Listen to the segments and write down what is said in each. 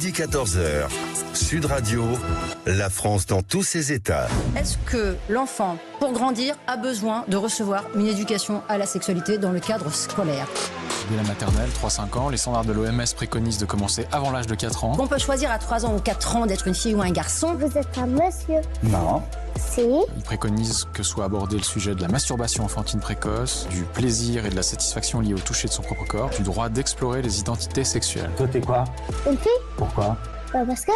Midi 14h, Sud Radio, la France dans tous ses états. Est-ce que l'enfant, pour grandir, a besoin de recevoir une éducation à la sexualité dans le cadre scolaire ? Dès la maternelle, 3-5 ans, les standards de l'OMS préconisent de commencer avant l'âge de 4 ans. On peut choisir à 3 ans ou 4 ans d'être une fille ou un garçon. Vous êtes un monsieur? Non. Si. Ils préconisent que soit abordé le sujet de la masturbation enfantine précoce, du plaisir et de la satisfaction liée au toucher de son propre corps, du droit d'explorer les identités sexuelles. Toi, t'es quoi? Une fille? Pourquoi? Parce que...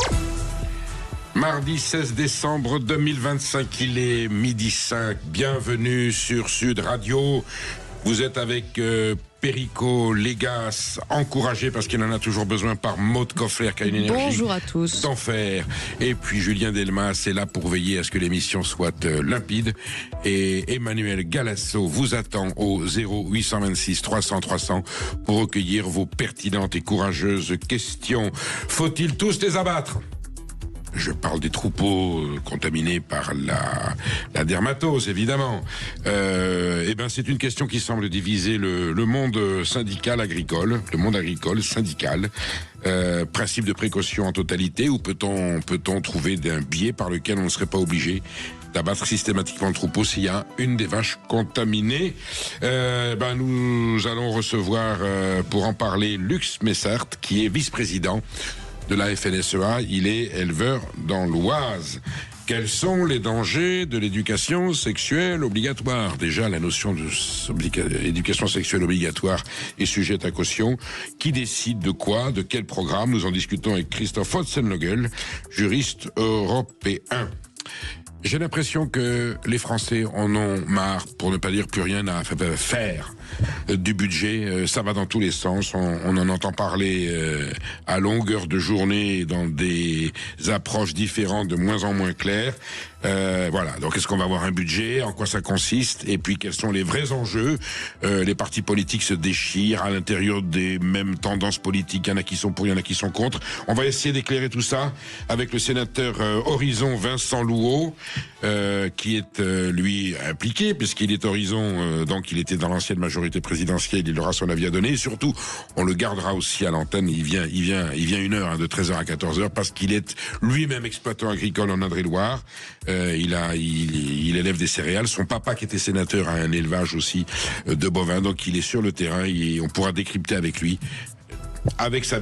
Mardi 16 décembre 2025, il est midi 5. Bienvenue sur Sud Radio. Vous êtes avec Perico Légas, encouragé parce qu'il en a toujours besoin par Maud Koffler qui a une énergie Bonjour à tous. d'enfer. Et puis Julien Delmas est là pour veiller à ce que l'émission soit limpide. Et Emmanuel Galasso vous attend au 0826 300 300 pour recueillir vos pertinentes et courageuses questions. Faut-il tous les abattre ? Je parle des troupeaux contaminés par la dermatose, évidemment. C'est une question qui semble diviser le monde syndical agricole, le monde agricole syndical. Principe de précaution en totalité, ou peut-on trouver un biais par lequel on ne serait pas obligé d'abattre systématiquement le troupeau s'il y a une des vaches contaminées? Nous allons recevoir pour en parler Lux Messart, qui est vice-président de la FNSEA. Il est éleveur dans l'Oise. Quels sont les dangers de l'éducation sexuelle obligatoire? Déjà, la notion d'éducation sexuelle obligatoire est sujette à caution. Qui décide de quoi? De quel programme? Nous en discutons avec Christophe Hotzenlögel, juriste européen. J'ai l'impression que les Français en ont marre, pour ne pas dire plus rien à faire du budget. Ça va dans tous les sens. On en entend parler à longueur de journée dans des approches différentes, de moins en moins claires. Voilà. Donc, est-ce qu'on va avoir un budget? En quoi ça consiste? Et puis, quels sont les vrais enjeux? Les partis politiques se déchirent à l'intérieur des mêmes tendances politiques. Il y en a qui sont pour, il y en a qui sont contre. On va essayer d'éclairer tout ça avec le sénateur Horizon Vincent Louault, qui est lui impliqué, puisqu'il est Horizon, donc il était dans l'ancienne majorité présidentielle, il aura son avis à donner. Et surtout, on le gardera aussi à l'antenne. Il vient une heure, de 13h à 14h, parce qu'il est lui-même exploitant agricole en Indre-et-Loire. Il élève des céréales. Son papa, qui était sénateur, a un élevage aussi de bovins, donc il est sur le terrain et on pourra décrypter avec lui, avec sa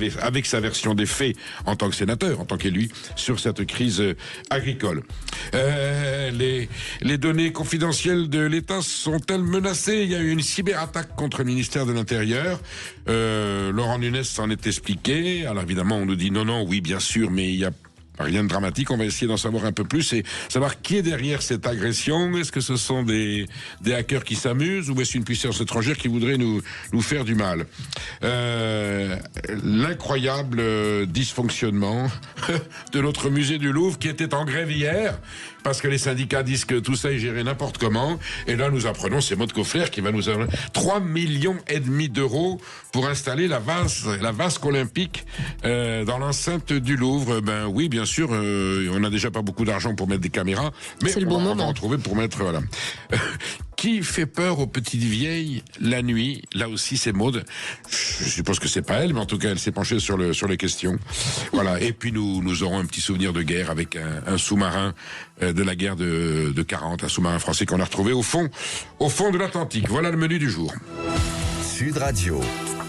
version des faits en tant que sénateur, en tant qu'élu, sur cette crise agricole. Les données confidentielles de l'État sont-elles menacées? Il y a eu une cyberattaque contre le ministère de l'Intérieur. Laurent Nunez s'en est expliqué. Alors évidemment, on nous dit non, oui, bien sûr, mais il y a rien de dramatique. On va essayer d'en savoir un peu plus et savoir qui est derrière cette agression. Est-ce que ce sont des hackers qui s'amusent, ou est-ce une puissance étrangère qui voudrait nous faire du mal? L'incroyable dysfonctionnement de notre musée du Louvre, qui était en grève hier parce que les syndicats disent que tout ça est géré n'importe comment. Et là, nous apprenons, c'est Maud Koffler qui va nous avoir 3,5 millions d'euros pour installer la vasque olympique dans l'enceinte du Louvre. Ben oui, bien sûr, on n'a déjà pas beaucoup d'argent pour mettre des caméras, mais on va en trouver pour mettre, voilà. Qui fait peur aux petites vieilles la nuit? Là aussi, c'est Maud. Je suppose que c'est pas elle, mais en tout cas, elle s'est penchée sur les questions. Voilà. Et puis nous aurons un petit souvenir de guerre avec un sous-marin de la guerre de 40, un sous-marin français qu'on a retrouvé au fond de l'Atlantique. Voilà le menu du jour. Sud Radio,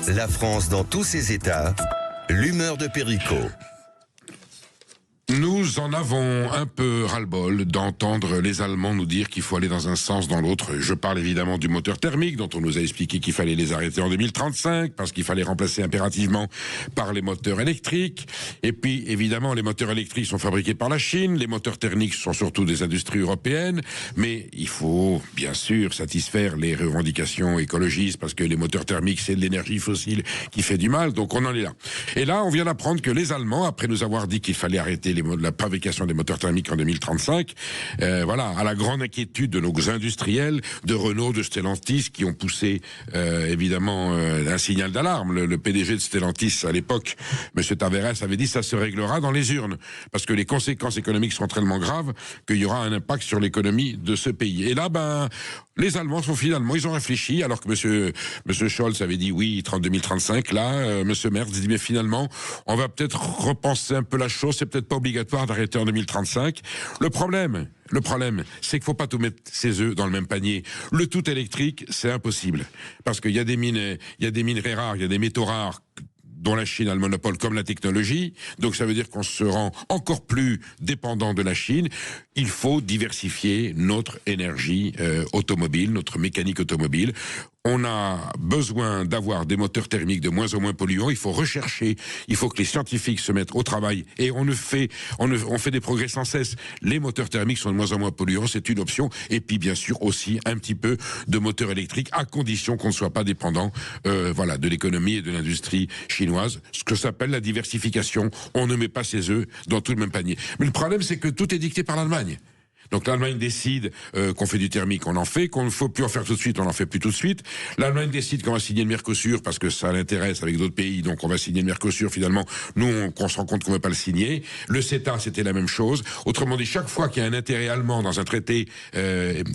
la France dans tous ses états, l'humeur de Perico. Nous en avons un peu ras-le-bol d'entendre les Allemands nous dire qu'il faut aller dans un sens, dans l'autre. Je parle évidemment du moteur thermique, dont on nous a expliqué qu'il fallait les arrêter en 2035, parce qu'il fallait remplacer impérativement par les moteurs électriques. Et puis, évidemment, les moteurs électriques sont fabriqués par la Chine, les moteurs thermiques sont surtout des industries européennes, mais il faut, bien sûr, satisfaire les revendications écologistes, parce que les moteurs thermiques, c'est de l'énergie fossile qui fait du mal, donc on en est là. Et là, on vient d'apprendre que les Allemands, après nous avoir dit qu'il fallait arrêter fabrication des moteurs thermiques en 2035. Voilà, à la grande inquiétude de nos industriels, de Renault, de Stellantis, qui ont poussé évidemment un signal d'alarme. Le PDG de Stellantis à l'époque, M. Taveras, avait dit ça se réglera dans les urnes, parce que les conséquences économiques sont tellement graves qu'il y aura un impact sur l'économie de ce pays. Et là, les Allemands ils ont réfléchi, alors que Monsieur Scholz avait dit oui, 2035. Là, Monsieur Merz dit mais finalement, on va peut-être repenser un peu la chose. C'est peut-être pas obligatoire d'arrêter en 2035. Le problème, c'est qu'il faut pas tout mettre ses œufs dans le même panier. Le tout électrique, c'est impossible, parce qu'il y a des minerais rares, il y a des métaux rares dont la Chine a le monopole, comme la technologie. Donc ça veut dire qu'on se rend encore plus dépendant de la Chine. Il faut diversifier notre énergie automobile, notre mécanique automobile. On a besoin d'avoir des moteurs thermiques de moins en moins polluants. Il faut rechercher, il faut que les scientifiques se mettent au travail. Et on fait des progrès sans cesse. Les moteurs thermiques sont de moins en moins polluants, c'est une option. Et puis bien sûr aussi un petit peu de moteurs électriques, à condition qu'on ne soit pas dépendant de l'économie et de l'industrie chinoise. Ce que s'appelle la diversification. On ne met pas ses œufs dans tout le même panier. Mais le problème, c'est que tout est dicté par l'Allemagne. Donc l'Allemagne décide qu'on fait du thermique, on en fait, qu'on ne faut plus en faire tout de suite, on n'en fait plus tout de suite. L'Allemagne décide qu'on va signer le Mercosur parce que ça l'intéresse avec d'autres pays, donc on va signer le Mercosur. Finalement, nous, on se rend compte qu'on ne va pas le signer. Le CETA, c'était la même chose. Autrement dit, chaque fois qu'il y a un intérêt allemand dans un traité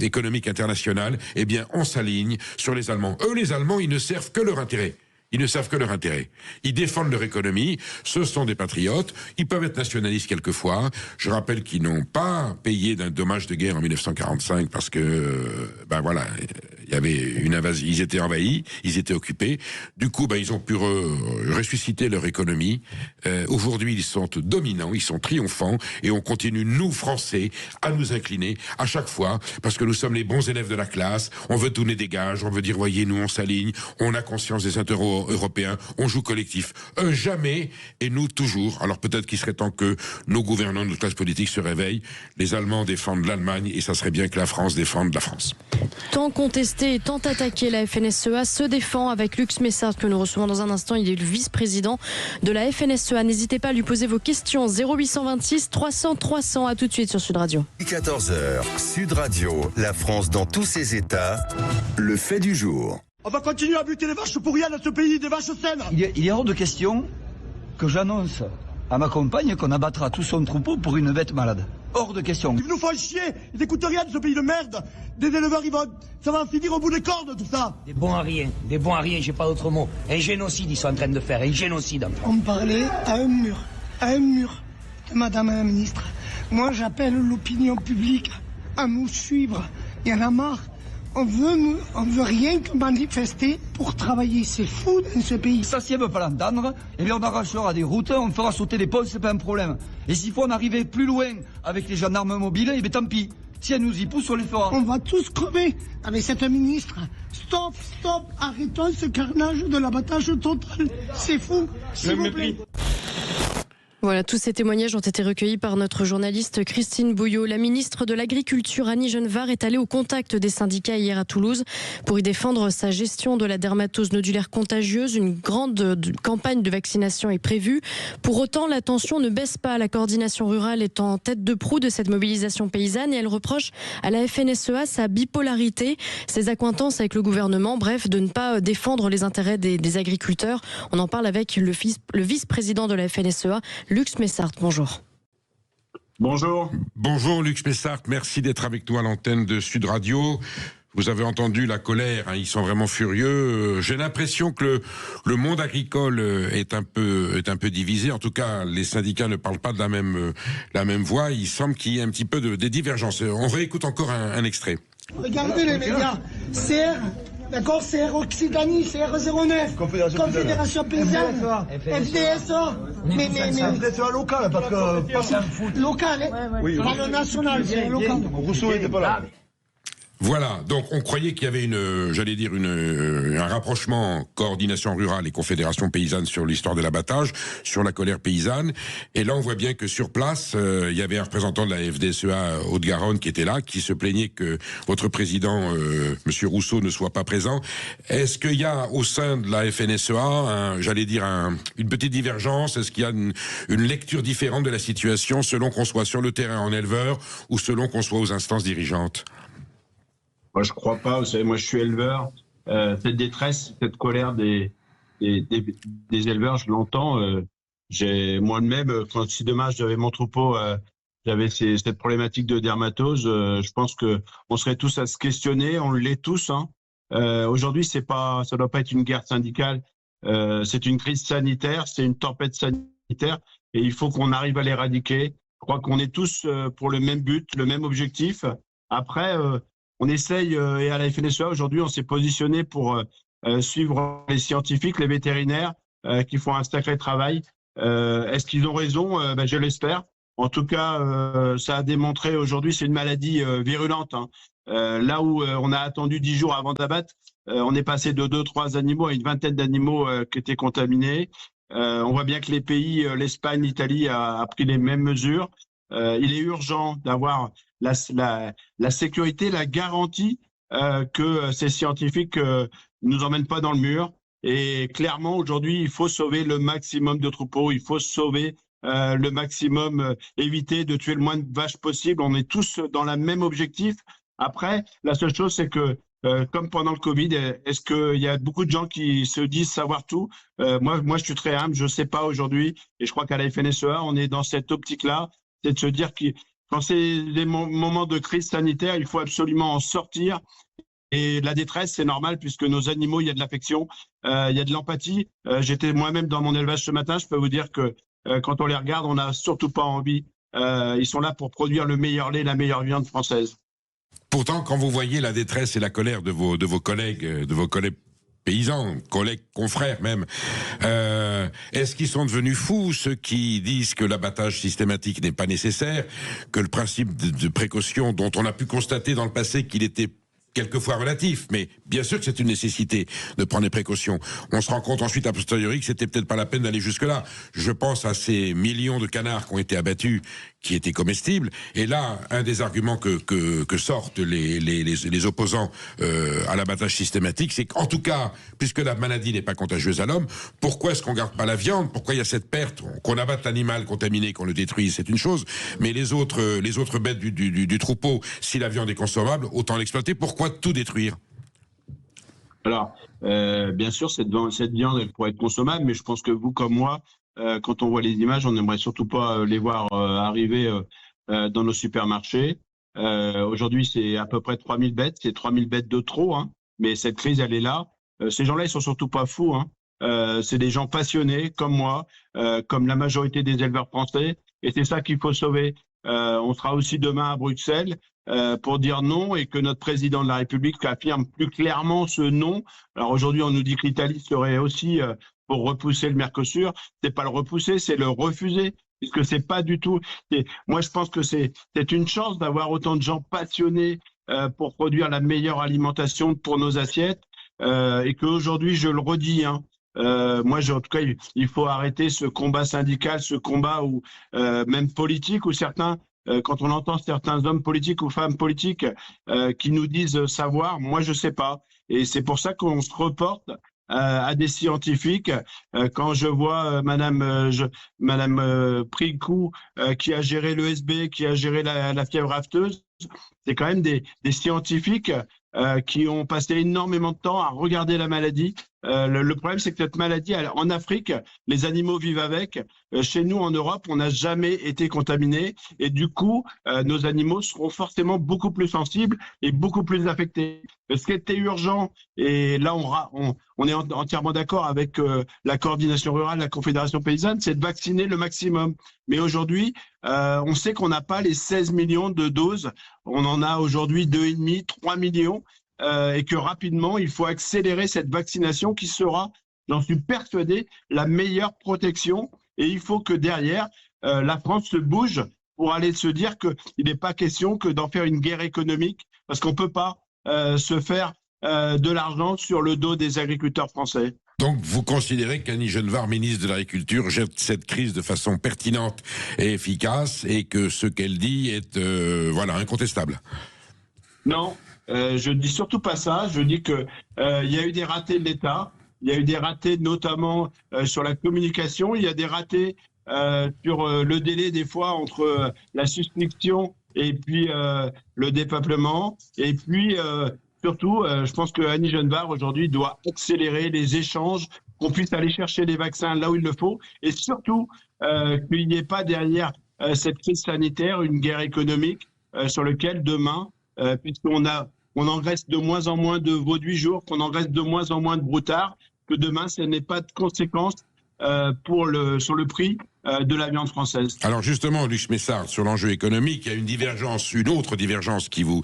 économique international, eh bien, on s'aligne sur les Allemands. Eux, les Allemands, ils ne servent que leur intérêt. Ils ne savent que leur intérêt. Ils défendent leur économie. Ce sont des patriotes. Ils peuvent être nationalistes quelquefois. Je rappelle qu'ils n'ont pas payé d'un dommage de guerre en 1945 parce que, il y avait une invasion. Ils étaient envahis, ils étaient occupés. Du coup, ils ont pu ressusciter leur économie. Aujourd'hui, ils sont dominants, ils sont triomphants, et on continue, nous, Français, à nous incliner à chaque fois parce que nous sommes les bons élèves de la classe. On veut donner des gages, on veut dire, voyez, nous, on s'aligne, on a conscience des intérêts européens, on joue collectif. Eux, jamais, et nous, toujours. Alors peut-être qu'il serait temps que nos gouvernants, notre classe politique se réveillent. Les Allemands défendent l'Allemagne, et ça serait bien que la France défende la France. Tant contesté et tant attaqué, la FNSEA se défend avec Lux Messard, que nous recevons dans un instant. Il est le vice-président de la FNSEA. N'hésitez pas à lui poser vos questions. 0826 300 300. À tout de suite sur Sud Radio. 14h, Sud Radio, la France dans tous ses états, le fait du jour. On va continuer à buter les vaches pour rien dans ce pays, des vaches saines. Il est hors de question que j'annonce à ma compagne qu'on abattra tout son troupeau pour une bête malade. Hors de question. Ils nous font chier, ils n'écoutent rien de ce pays de merde. Des éleveurs, ça va finir au bout des cordes, tout ça. Des bons à rien, j'ai pas d'autre mot. Un génocide, ils sont en train de faire, un génocide. On parlait à un mur de Madame la Ministre. Moi, j'appelle l'opinion publique à nous suivre. Il y en a marre. On veut rien que manifester pour travailler. C'est fou dans ce pays. Ça, si elle veut pas l'entendre, eh bien on arrachera des routes, on fera sauter les ponts, c'est pas un problème. Et s'il faut en arriver plus loin avec les gendarmes mobiles, eh bien tant pis. Si elle nous y pousse, on les fera. On va tous crever avec cette ministre. Stop, arrêtons ce carnage de l'abattage total. C'est fou, s'il vous plaît. Voilà, tous ces témoignages ont été recueillis par notre journaliste Christine Bouillot. La ministre de l'Agriculture, Annie Genevard, est allée au contact des syndicats hier à Toulouse pour y défendre sa gestion de la dermatose nodulaire contagieuse. Une grande campagne de vaccination est prévue. Pour autant, la tension ne baisse pas. La coordination rurale est en tête de proue de cette mobilisation paysanne et elle reproche à la FNSEA sa bipolarité, ses accointances avec le gouvernement, bref, de ne pas défendre les intérêts des agriculteurs. On en parle avec le vice-président de la FNSEA, Lux Messard, bonjour. Bonjour. Bonjour Lux Messard, merci d'être avec nous à l'antenne de Sud Radio. Vous avez entendu la colère, ils sont vraiment furieux. J'ai l'impression que le monde agricole est un peu divisé. En tout cas, les syndicats ne parlent pas de la même voix. Il semble qu'il y ait un petit peu des divergences. On réécoute encore un extrait. Regardez les médias, CR, d'accord, CR Occitanie, CR 09, Confédération Paysanne, FDSA, mais FDSA local, parce que... Local, hein, pas le national, c'est local. Rousseau n'était pas là. Voilà, donc on croyait qu'il y avait un rapprochement coordination rurale et confédération paysanne sur l'histoire de l'abattage, sur la colère paysanne, et là on voit bien que sur place, il y avait un représentant de la FDSEA Haute-Garonne qui était là, qui se plaignait que votre président, Monsieur Rousseau, ne soit pas présent. Est-ce qu'il y a au sein de la FNSEA, une petite divergence? Est-ce qu'il y a une lecture différente de la situation selon qu'on soit sur le terrain en éleveur ou selon qu'on soit aux instances dirigeantes? Moi, je crois pas. Vous savez, moi, je suis éleveur. Cette détresse, cette colère des éleveurs, je l'entends. Moi-même, si demain j'avais mon troupeau, j'avais cette problématique de dermatose, je pense que on serait tous à se questionner. On l'est tous. Hein. Aujourd'hui, ça doit pas être une guerre syndicale. C'est une crise sanitaire, c'est une tempête sanitaire, et il faut qu'on arrive à l'éradiquer. Je crois qu'on est tous pour le même but, le même objectif. Après. On essaye, et à la FNSEA, aujourd'hui, on s'est positionné pour suivre les scientifiques, les vétérinaires, qui font un sacré travail. Est-ce qu'ils ont raison? Je l'espère. En tout cas, ça a démontré aujourd'hui, c'est une maladie virulente. Hein. Là où on a attendu 10 jours avant d'abattre, on est passé de 2-3 animaux à une vingtaine d'animaux qui étaient contaminés. On voit bien que les pays, l'Espagne, l'Italie, a pris les mêmes mesures. Il est urgent d'avoir la sécurité, la garantie que ces scientifiques nous emmènent pas dans le mur. Et clairement, aujourd'hui, il faut sauver le maximum de troupeaux, il faut sauver le maximum, éviter de tuer le moins de vaches possible. On est tous dans le même objectif. Après, la seule chose, c'est que comme pendant le Covid, est-ce qu'il y a beaucoup de gens qui se disent savoir tout? Moi, je suis très humble, je sais pas aujourd'hui. Et je crois qu'à la FNSEA, on est dans cette optique-là, c'est de se dire que quand c'est des moments de crise sanitaire, il faut absolument en sortir. Et la détresse, c'est normal puisque nos animaux, il y a de l'affection, il y a de l'empathie. J'étais moi-même dans mon élevage ce matin, je peux vous dire que quand on les regarde, on n'a surtout pas envie. Ils sont là pour produire le meilleur lait, la meilleure viande française. Pourtant, quand vous voyez la détresse et la colère de vos collègues paysans, collègues, confrères même, est-ce qu'ils sont devenus fous, ceux qui disent que l'abattage systématique n'est pas nécessaire, que le principe de précaution dont on a pu constater dans le passé qu'il était quelquefois relatif, mais bien sûr que c'est une nécessité de prendre des précautions. On se rend compte ensuite a posteriori que c'était peut-être pas la peine d'aller jusque-là. Je pense à ces millions de canards qui ont été abattus, qui étaient comestibles. Et là, un des arguments que sortent les opposants à l'abattage systématique, c'est qu'en tout cas, puisque la maladie n'est pas contagieuse à l'homme, pourquoi est-ce qu'on garde pas la viande? Pourquoi il y a cette perte? Qu'on abatte l'animal contaminé, qu'on le détruise, c'est une chose. Mais les autres bêtes du troupeau, si la viande est consommable, autant l'exploiter. Pourquoi tout détruire? Alors, bien sûr, cette viande, elle pourrait être consommable, mais je pense que vous, comme moi, quand on voit les images, on n'aimerait surtout pas les voir arriver dans nos supermarchés. Aujourd'hui, c'est à peu près 3000 bêtes, c'est 3000 bêtes de trop, hein, mais cette crise, elle est là. Ces gens-là, ils sont surtout pas fous, hein. C'est des gens passionnés, comme moi, comme la majorité des éleveurs français, et c'est ça qu'il faut sauver. On sera aussi demain à Bruxelles pour dire non, et que notre président de la République affirme plus clairement ce non. Alors aujourd'hui, on nous dit que l'Italie serait aussi pour repousser le Mercosur. C'est pas le repousser, c'est le refuser, puisque c'est pas du tout. Moi, je pense que c'est une chance d'avoir autant de gens passionnés pour produire la meilleure alimentation pour nos assiettes, et qu'aujourd'hui, je le redis, hein, moi, en tout cas, il faut arrêter ce combat syndical, ce combat où même politique, où certains, quand on entend certains hommes politiques ou femmes politiques qui nous disent savoir, moi je sais pas. Et c'est pour ça qu'on se reporte à des scientifiques. Quand je vois Madame Pricou qui a géré l'ESB, qui a géré la fièvre afteuse, c'est quand même des scientifiques qui ont passé énormément de temps à regarder la maladie. Le problème, c'est que cette maladie, en Afrique, les animaux vivent avec. Chez nous, en Europe, on n'a jamais été contaminés. Et du coup, nos animaux seront forcément beaucoup plus sensibles et beaucoup plus affectés. Ce qui était urgent, et là, on est entièrement d'accord avec la coordination rurale, la Confédération paysanne, c'est de vacciner le maximum. Mais aujourd'hui, on sait qu'on n'a pas les 16 millions de doses. On en a aujourd'hui 2,5, 3 millions. Et que rapidement, il faut accélérer cette vaccination qui sera, j'en suis persuadé, la meilleure protection. Et il faut que derrière, la France se bouge pour aller se dire qu'il n'est pas question que d'en faire une guerre économique, parce qu'on ne peut pas. se faire de l'argent sur le dos des agriculteurs français. Donc, vous considérez qu'Annie Genevard, ministre de l'Agriculture, gère cette crise de façon pertinente et efficace et que ce qu'elle dit est incontestable? Non, je dis surtout pas ça. Je dis que il y a eu des ratés de l'État. Il y a eu des ratés notamment sur la communication. Il y a des ratés sur le délai des fois entre la suspicion et puis le dépeuplement. Et puis surtout, je pense que Annie Genevard aujourd'hui doit accélérer les échanges, qu'on puisse aller chercher les vaccins là où il le faut, et surtout qu'il n'y ait pas derrière cette crise sanitaire une guerre économique sur laquelle demain, puisqu'on engraisse de moins en moins de veaux du jour, qu'on engraisse de moins en moins de broutards, que demain, ce n'est pas de conséquences sur le prix de la viande française. Alors justement, Luc Smessard, sur l'enjeu économique, il y a une autre divergence qui vous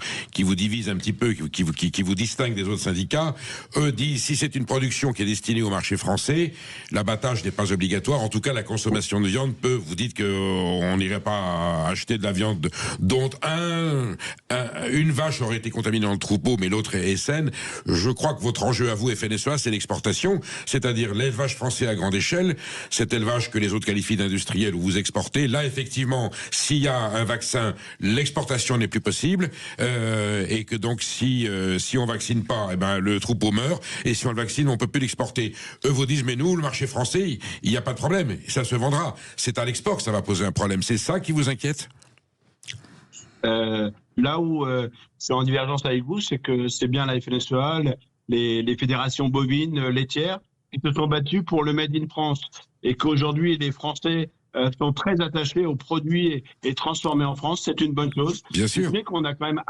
divise un petit peu, qui vous distingue des autres syndicats. Eux disent, si c'est une production qui est destinée au marché français, l'abattage n'est pas obligatoire. En tout cas, la consommation de viande peut, vous dites qu'on n'irait pas acheter de la viande dont une vache aurait été contaminée dans le troupeau, mais l'autre est saine. Je crois que votre enjeu à vous, FNSEA, c'est l'exportation, c'est-à-dire l'élevage français à grande échelle, cet élevage que les autres qualifient d'industriel où vous exportez. Là, effectivement, s'il y a un vaccin, l'exportation n'est plus possible, et que donc si on vaccine pas, le troupeau meurt, et si on le vaccine, on peut plus l'exporter. Eux vous disent, mais nous, le marché français, il n'y a pas de problème, ça se vendra. C'est à l'export que ça va poser un problème. C'est ça qui vous inquiète? Là où c'est en divergence avec vous, c'est que c'est bien la FNSEA, les fédérations bovines, laitières, qui se sont battus pour le Made in France, et qu'aujourd'hui les Français sont très attachés aux produits et transformés en France. C'est une bonne chose. Bien sûr. C'est qu'on a quand même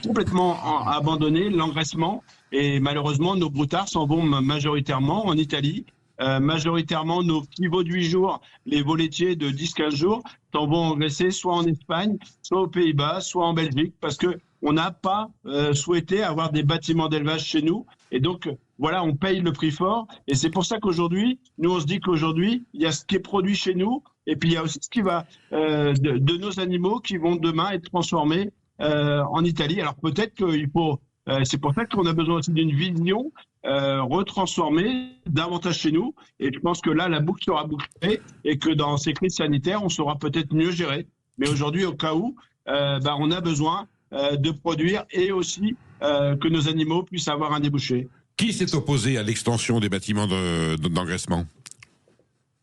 complètement abandonné l'engraissement, et malheureusement nos broutards s'en vont majoritairement en Italie. Majoritairement nos petits veaux de 8 jours, les veaux laitiers de 10-15 jours, s'en vont engraisser soit en Espagne, soit aux Pays-Bas, soit en Belgique, parce que on n'a pas souhaité avoir des bâtiments d'élevage chez nous. Et donc, voilà, on paye le prix fort. Et c'est pour ça qu'aujourd'hui, nous, on se dit qu'aujourd'hui, il y a ce qui est produit chez nous, et puis il y a aussi ce qui va de nos animaux qui vont demain être transformés en Italie. Alors peut-être qu'il faut... c'est pour ça qu'on a besoin aussi d'une vision retransformée davantage chez nous. Et je pense que là, la boucle sera bouclée, et que dans ces crises sanitaires, on saura peut-être mieux gérer. Mais aujourd'hui, au cas où, on a besoin de produire, et aussi que nos animaux puissent avoir un débouché. Qui s'est opposé à l'extension des bâtiments d'engraissement?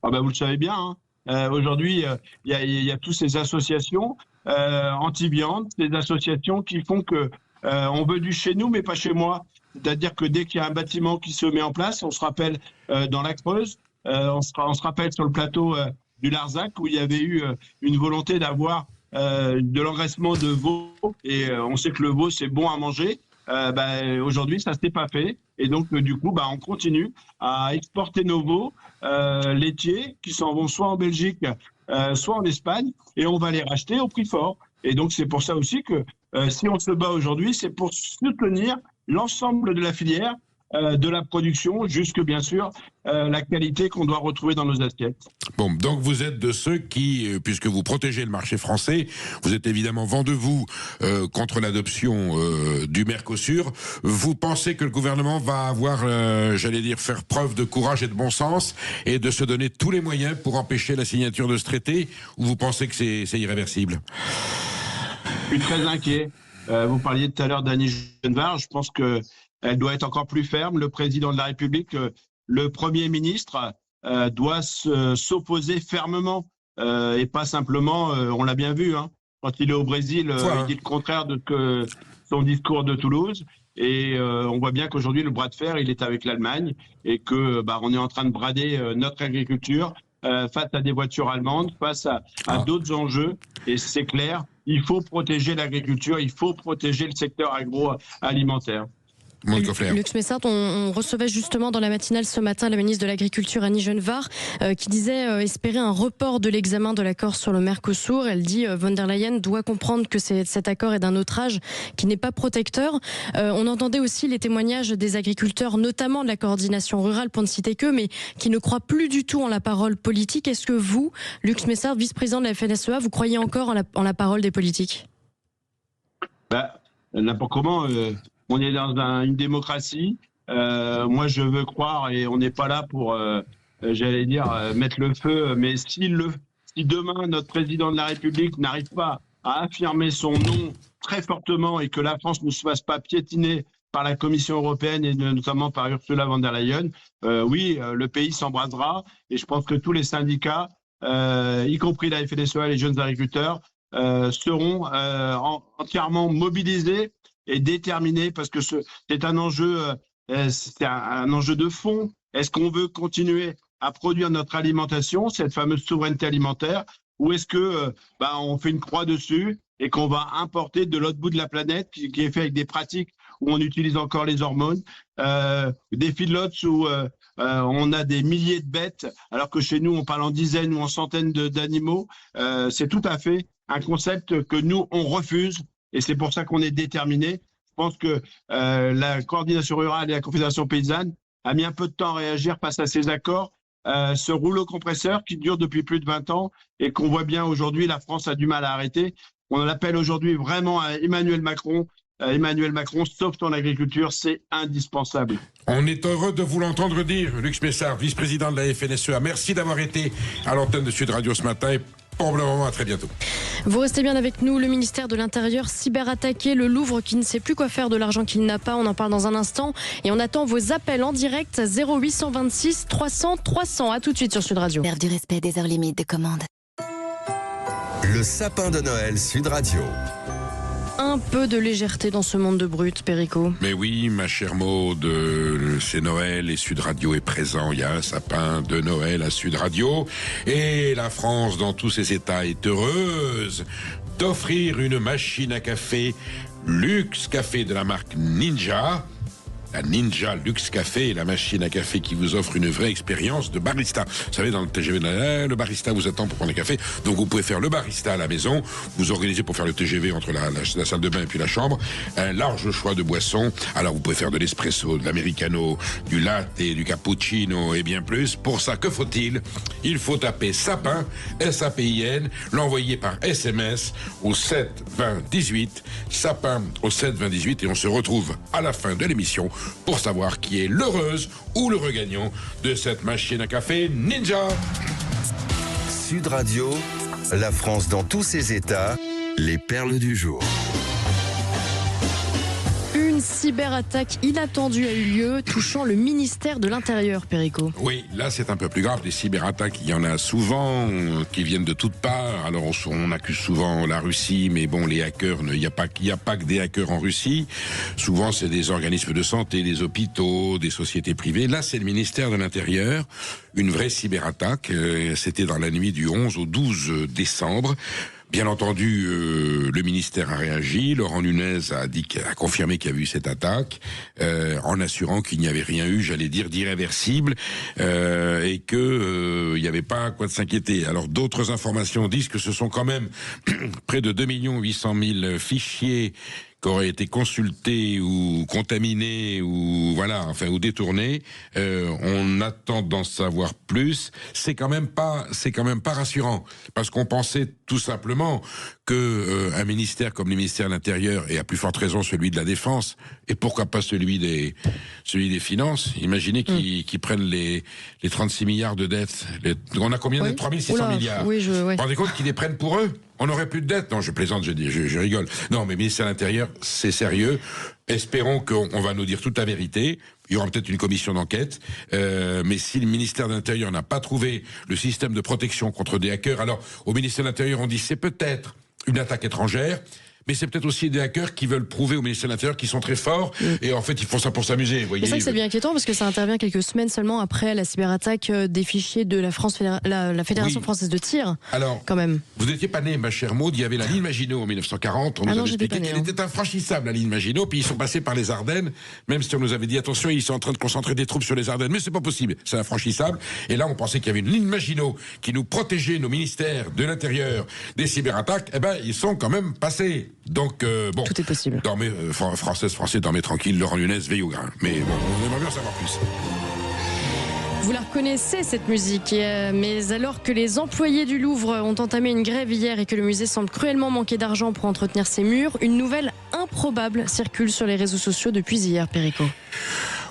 Vous le savez bien. Aujourd'hui, il y a toutes ces associations anti-viande, des associations qui font que on veut du chez nous, mais pas chez moi. C'est-à-dire que dès qu'il y a un bâtiment qui se met en place, on se rappelle dans la Creuse, on se rappelle sur le plateau du Larzac, où il y avait eu une volonté d'avoir de l'engraissement de veau, et on sait que le veau c'est bon à manger. Aujourd'hui ça s'est pas fait, et donc du coup on continue à exporter nos veaux laitiers qui s'en vont soit en Belgique, soit en Espagne, et on va les racheter au prix fort. Et donc c'est pour ça aussi que si on se bat aujourd'hui, c'est pour soutenir l'ensemble de la filière, de la production, jusque bien sûr la qualité qu'on doit retrouver dans nos assiettes. Bon, donc vous êtes de ceux qui, puisque vous protégez le marché français, vous êtes évidemment vent debout contre l'adoption du Mercosur. Vous pensez que le gouvernement va avoir, faire preuve de courage et de bon sens, et de se donner tous les moyens pour empêcher la signature de ce traité, ou vous pensez que c'est irréversible? Je suis très inquiet. Vous parliez tout à l'heure d'Annie Genevard. Je pense qu'elle doit être encore plus ferme. Le président de la République, le Premier ministre, doit s'opposer fermement, et pas simplement, on l'a bien vu, quand il est au Brésil, il dit le contraire de son discours de Toulouse. Et on voit bien qu'aujourd'hui, le bras de fer, il est avec l'Allemagne, et que on est en train de brader notre agriculture face à des voitures allemandes, face à d'autres enjeux. Et c'est clair, il faut protéger l'agriculture, il faut protéger le secteur agroalimentaire. Luc Smessard, on recevait justement dans la matinale ce matin la ministre de l'Agriculture Annie Genevard qui disait espérer un report de l'examen de l'accord sur le Mercosur. Elle dit von der Leyen doit comprendre que cet accord est d'un autre âge, qui n'est pas protecteur. On entendait aussi les témoignages des agriculteurs, notamment de la coordination rurale, pour ne citer qu'eux, mais qui ne croient plus du tout en la parole politique. Est-ce que vous, Luc Smessard, vice-président de la FNSEA, vous croyez encore en la parole des politiques? n'importe comment. On est dans une démocratie. Moi, je veux croire, et on n'est pas là pour, j'allais dire, mettre le feu. Mais si demain notre président de la République n'arrive pas à affirmer son nom très fortement et que la France ne se fasse pas piétiner par la Commission européenne et notamment par Ursula von der Leyen, oui, le pays s'embrasera. Et je pense que tous les syndicats, y compris la FNSEA et les jeunes agriculteurs, seront entièrement mobilisés et déterminés parce que c'est un enjeu, un enjeu de fond. Est-ce qu'on veut continuer à produire notre alimentation, cette fameuse souveraineté alimentaire, ou est-ce que on fait une croix dessus et qu'on va importer de l'autre bout de la planète qui est fait avec des pratiques où on utilise encore les hormones, des feedlots où on a des milliers de bêtes, alors que chez nous, on parle en dizaines ou en centaines d'animaux. C'est tout à fait un concept que nous, on refuse, et c'est pour ça qu'on est déterminés. Je pense que la coordination rurale et la confédération paysanne a mis un peu de temps à réagir face à ces accords. Ce rouleau compresseur qui dure depuis plus de 20 ans et qu'on voit bien aujourd'hui, la France a du mal à arrêter. On appelle aujourd'hui vraiment à Emmanuel Macron, sauve ton agriculture, c'est indispensable. On est heureux de vous l'entendre dire, Luc Smessard, vice-président de la FNSEA. Merci d'avoir été à l'antenne de Sud Radio ce matin et probablement à très bientôt. Vous restez bien avec nous. Le ministère de l'Intérieur cyberattaqué, le Louvre qui ne sait plus quoi faire de l'argent qu'il n'a pas. On en parle dans un instant et on attend vos appels en direct 0826 300 300. À tout de suite sur Sud Radio. Serve du respect des heures limites de commande. Le sapin de Noël Sud Radio. Un peu de légèreté dans ce monde de brut, Perico. Mais oui, ma chère Maud, c'est Noël et Sud Radio est présent. Il y a un sapin de Noël à Sud Radio. Et la France, dans tous ses états, est heureuse d'offrir une machine à café Luxe Café de la marque Ninja. La Ninja Luxe Café est la machine à café qui vous offre une vraie expérience de barista. Vous savez, dans le TGV, le barista vous attend pour prendre le café. Donc, vous pouvez faire le barista à la maison. Vous organisez pour faire le TGV entre la salle de bain et puis la chambre. Un large choix de boissons. Alors, vous pouvez faire de l'espresso, de l'americano, du latte, du cappuccino et bien plus. Pour ça, que faut-il? Il faut taper Sapin, S-A-P-I-N, l'envoyer par SMS au 7 20 18. Sapin au 7 20 18 et on se retrouve à la fin de l'émission pour savoir qui est l'heureuse ou le regagnant de cette machine à café Ninja. Sud Radio, la France dans tous ses états, les perles du jour. Une cyberattaque inattendue a eu lieu, touchant le ministère de l'Intérieur, Perico. Oui, là c'est un peu plus grave. Des cyberattaques, il y en a souvent qui viennent de toutes parts. Alors on accuse souvent la Russie, mais bon, les hackers, il n'y a pas que des hackers en Russie. Souvent c'est des organismes de santé, des hôpitaux, des sociétés privées. Là c'est le ministère de l'Intérieur. Une vraie cyberattaque. C'était dans la nuit du 11 au 12 décembre. Bien entendu, le ministère a réagi. Laurent Nunez a confirmé qu'il y avait eu cette attaque, en assurant qu'il n'y avait rien eu, j'allais dire, d'irréversible, et que il n'y avait pas quoi de s'inquiéter. Alors d'autres informations disent que ce sont quand même près de 2 800 000 fichiers qui auraient été consultés ou contaminés ou ou détournés. On attend d'en savoir plus. C'est quand même pas rassurant, parce qu'on pensait tout simplement que un ministère comme le ministère de l'Intérieur, et à plus forte raison celui de la Défense, et pourquoi pas celui des Finances, imaginez qu'ils prennent les 36 milliards de dettes. On a combien de dettes? 3 600 milliards. Oui, Vous vous rendez compte qu'ils les prennent pour eux? On n'aurait plus de dettes. Non, je plaisante, je rigole. Non, mais le ministère de l'Intérieur, c'est sérieux. Espérons qu'on va nous dire toute la vérité. Il y aura peut-être une commission d'enquête. Mais si le ministère de l'Intérieur n'a pas trouvé le système de protection contre des hackers, alors au ministère de l'Intérieur, on dit c'est peut-être une attaque étrangère, mais c'est peut-être aussi des hackers qui veulent prouver au ministère de l'Intérieur qu'ils sont très forts, et en fait ils font ça pour s'amuser. C'est ça que c'est bien inquiétant, parce que ça intervient quelques semaines seulement après la cyberattaque des fichiers de la Fédération française de tir. Alors, quand même. Vous n'étiez pas né, ma chère Maud, il y avait la ligne Maginot en 1940, on nous avait expliqué qu'elle était infranchissable, la ligne Maginot, puis ils sont passés par les Ardennes, même si on nous avait dit attention, ils sont en train de concentrer des troupes sur les Ardennes, mais c'est pas possible, c'est infranchissable. Et là on pensait qu'il y avait une ligne Maginot qui nous protégeait, nos ministères de l'Intérieur, des cyberattaques. Eh ben ils sont quand même passés. Donc bon, tout est possible. Dormez, Français, dormez tranquille. Laurent Nunez veille au grain. Mais bon, on aimerait bien en savoir plus. Vous la reconnaissez, cette musique, mais alors que les employés du Louvre ont entamé une grève hier et que le musée semble cruellement manquer d'argent pour entretenir ses murs, une nouvelle improbable circulent sur les réseaux sociaux depuis hier, Perico.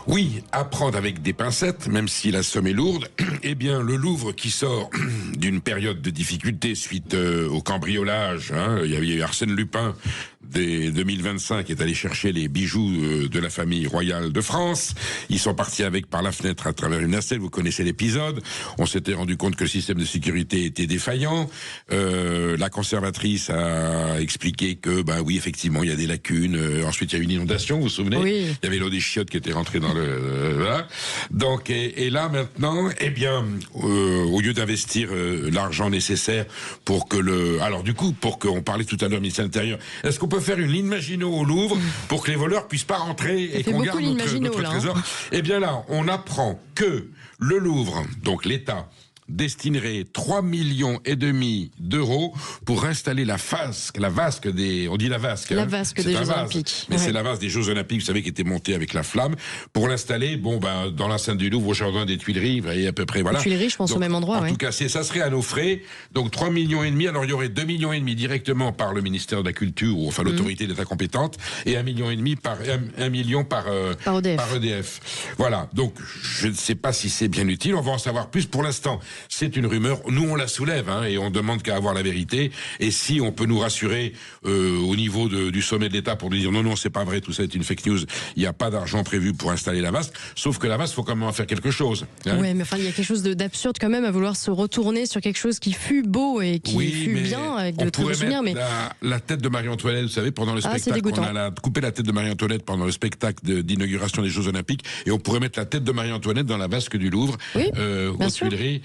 Oui, à prendre avec des pincettes, même si la somme est lourde. Eh bien, le Louvre qui sort d'une période de difficulté suite au cambriolage, il y avait eu Arsène Lupin dès 2025 qui est allé chercher les bijoux de la famille royale de France. Ils sont partis avec par la fenêtre à travers une nacelle, vous connaissez l'épisode. On s'était rendu compte que le système de sécurité était défaillant. La conservatrice a expliqué que, oui, effectivement, il y a des lacunes. Ensuite, il y a eu une inondation, vous vous souvenez? Oui. Il y avait l'eau des chiottes qui était rentrée dans voilà. Donc, et là maintenant, eh bien, au lieu d'investir l'argent nécessaire pour que alors du coup, pour qu'on parlait tout à l'heure ministère de l'Intérieur, est-ce qu'on peut faire une ligne Maginot au Louvre pour que les voleurs puissent pas rentrer et qu'on garde notre trésor? Eh bien là, on apprend que le Louvre, donc l'État, destinerait 3,5 millions d'euros pour installer la vasque des... On dit la vasque. La vasque des Jeux Olympiques. Mais c'est la vasque des Jeux Olympiques, vous savez, qui était montée avec la flamme. Pour l'installer, dans l'enceinte du Louvre, au jardin des Tuileries, vous voyez, à peu près, voilà. Les Tuileries, je pense, au même endroit, En tout cas, ça serait à nos frais. Donc 3,5 millions. Alors il y aurait 2,5 millions directement par le ministère de la Culture, ou enfin l'autorité d'État compétente, et 1,5 million par EDF. Voilà. Donc, je ne sais pas si c'est bien utile. On va en savoir plus. Pour l'instant, c'est une rumeur. Nous, on la soulève et on demande qu'à avoir la vérité. Et si on peut nous rassurer au niveau du sommet de l'État pour nous dire non, c'est pas vrai, tout ça est une fake news. Il n'y a pas d'argent prévu pour installer la vasque. Sauf que la vasque, faut quand même en faire quelque chose. Oui, mais enfin, il y a quelque chose d'absurde quand même à vouloir se retourner sur quelque chose qui fut beau et qui fut bien avec de très beaux souvenirs. Mais la tête de Marie-Antoinette, vous savez, pendant le spectacle, on a coupé la tête de Marie-Antoinette pendant le spectacle d'inauguration des Jeux Olympiques, et on pourrait mettre la tête de Marie-Antoinette dans la vasque du Louvre, aux Tuileries.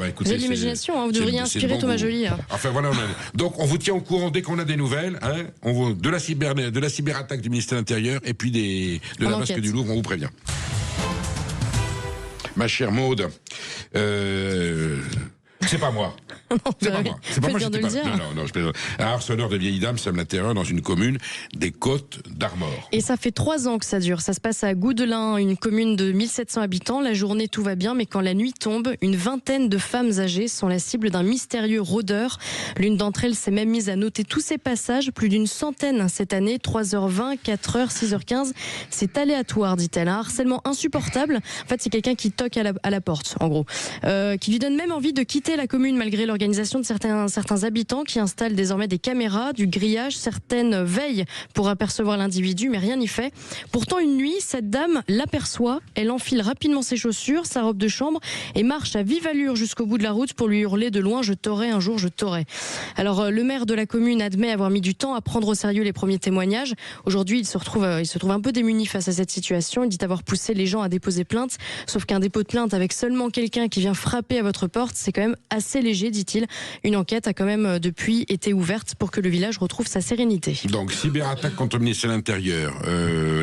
Écoutez, vous avez l'imagination, vous devriez inspirer Thomas Joly. Enfin voilà, donc on vous tient au courant dès qu'on a des nouvelles, de la cyberattaque du ministère de l'Intérieur et puis de la vasque du Louvre, on vous prévient. Ma chère Maude, c'est pas moi. C'est pas moi. C'est pas moi, j'étais pas. Non, je plaisante. Un harceleur de vieilles dames sème la terreur dans une commune des Côtes d'Armor. Et ça fait 3 ans que ça dure. Ça se passe à Goudelin, une commune de 1700 habitants. La journée, tout va bien, mais quand la nuit tombe, une vingtaine de femmes âgées sont la cible d'un mystérieux rôdeur. L'une d'entre elles s'est même mise à noter tous ses passages, plus d'une centaine cette année, 3h20, 4h, 6h15. C'est aléatoire, dit-elle. Un harcèlement insupportable. En fait, c'est quelqu'un qui toque à la porte, en gros. Qui lui donne même envie de quitter la commune malgré l'organisation de certains habitants qui installent désormais des caméras, du grillage. Certaines veillent pour apercevoir l'individu, mais rien n'y fait. Pourtant, une nuit, cette dame l'aperçoit. Elle enfile rapidement ses chaussures, sa robe de chambre et marche à vive allure jusqu'au bout de la route pour lui hurler de loin « Je t'aurai, un jour je t'aurai ». Alors, le maire de la commune admet avoir mis du temps à prendre au sérieux les premiers témoignages. Aujourd'hui, il se trouve un peu démuni face à cette situation. Il dit avoir poussé les gens à déposer plainte. Sauf qu'un dépôt de plainte avec seulement quelqu'un qui vient frapper à votre porte, c'est quand même assez léger, dit-il. Une enquête a quand même depuis été ouverte pour que le village retrouve sa sérénité. Donc, cyberattaque contre le ministère de l'Intérieur,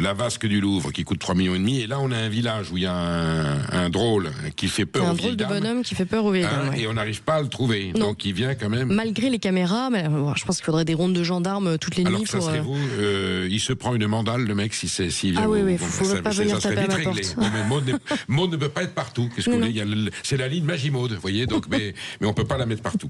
la vasque du Louvre qui coûte 3,5 millions, et là on a un village où il y a un drôle qui fait peur aux vieilles dames. Un drôle de bonhomme qui fait peur aux vieilles dames. Et on n'arrive pas à le trouver, donc il vient quand même... Malgré les caméras, mais, je pense qu'il faudrait des rondes de gendarmes toutes les nuits. Alors que ça serait vous, il se prend une mandale, le mec, s'il vient... Il faut pas venir taper à ma porte. Maud ne peut pas être partout. Qu'est-ce qu'on est, c'est la ligne Magimaude, vous voyez, donc, mais on peut pas la mettre partout.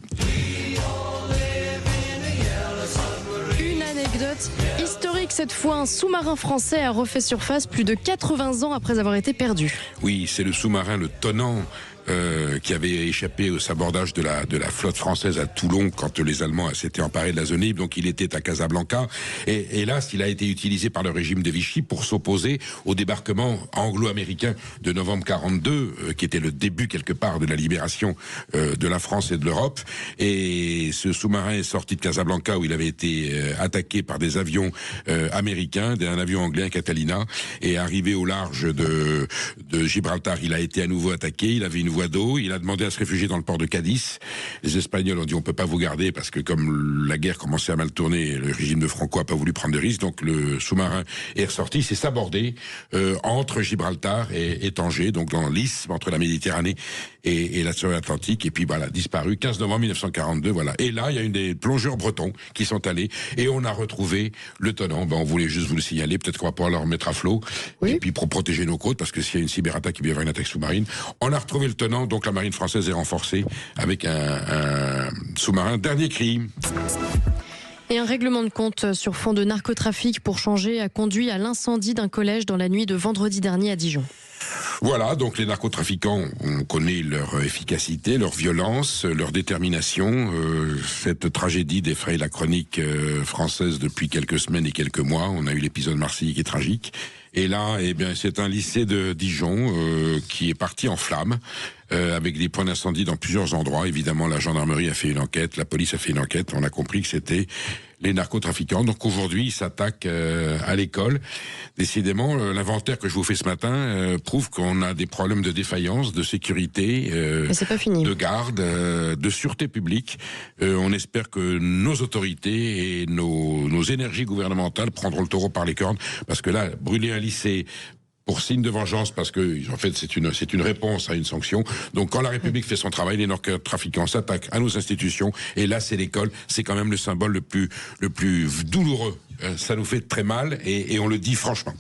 Une anecdote historique cette fois. Un sous-marin français a refait surface plus de 80 ans après avoir été perdu. Oui, c'est le sous-marin, le Tonnant, qui avait échappé au sabordage de la flotte française à Toulon quand les Allemands s'étaient emparés de la zone libre. Donc il était à Casablanca. Et hélas, il a été utilisé par le régime de Vichy pour s'opposer au débarquement anglo-américain de novembre 42, qui était le début quelque part de la libération de la France et de l'Europe. Et ce sous-marin est sorti de Casablanca où il avait été attaqué par des avions américains, un avion anglais, un Catalina, et arrivé au large de Gibraltar, il a été à nouveau attaqué. Il avait une voie d'eau, il a demandé à se réfugier dans le port de Cadiz. Les Espagnols ont dit on peut pas vous garder parce que comme la guerre commençait à mal tourner, le régime de Franco a pas voulu prendre de risques, donc le sous-marin est ressorti, s'est sabordé entre Gibraltar et Tanger, donc dans l'isthme entre la Méditerranée et l'océan Atlantique, et puis voilà, disparu 15 novembre 1942, voilà. Et là, il y a des plongeurs bretons qui sont allés et on a retrouvé le Tonnant. On voulait juste vous le signaler, peut-être qu'on va pouvoir le remettre à flot, et puis pour protéger nos côtes, parce que s'il y a une cyberattaque, il peut y avoir une attaque sous-marine. On a retrouvé le Tonnant, donc la marine française est renforcée avec un sous-marin dernier cri. Et un règlement de compte sur fond de narcotrafic pour changer a conduit à l'incendie d'un collège dans la nuit de vendredi dernier à Dijon. Voilà, donc les narcotrafiquants, on connaît leur efficacité, leur violence, leur détermination. Cette tragédie défraye la chronique française depuis quelques semaines et quelques mois. On a eu l'épisode Marseille qui est tragique. Et là, eh bien, c'est un lycée de Dijon qui est parti en flammes, avec des points d'incendie dans plusieurs endroits. Évidemment, la gendarmerie a fait une enquête, la police a fait une enquête. On a compris que c'était les narcotrafiquants. Donc aujourd'hui, ils s'attaquent à l'école. Décidément, l'inventaire que je vous fais ce matin prouve qu'on a des problèmes de défaillance, de sécurité, c'est pas fini. De garde, de sûreté publique. On espère que nos autorités et nos énergies gouvernementales prendront le taureau par les cornes, parce que là, brûler un lycée pour signe de vengeance, parce que en fait c'est une réponse à une sanction. Donc quand la République fait son travail, les narcotrafiquants s'attaquent à nos institutions, et là c'est l'école, c'est quand même le symbole le plus douloureux. Ça nous fait très mal, et on le dit franchement.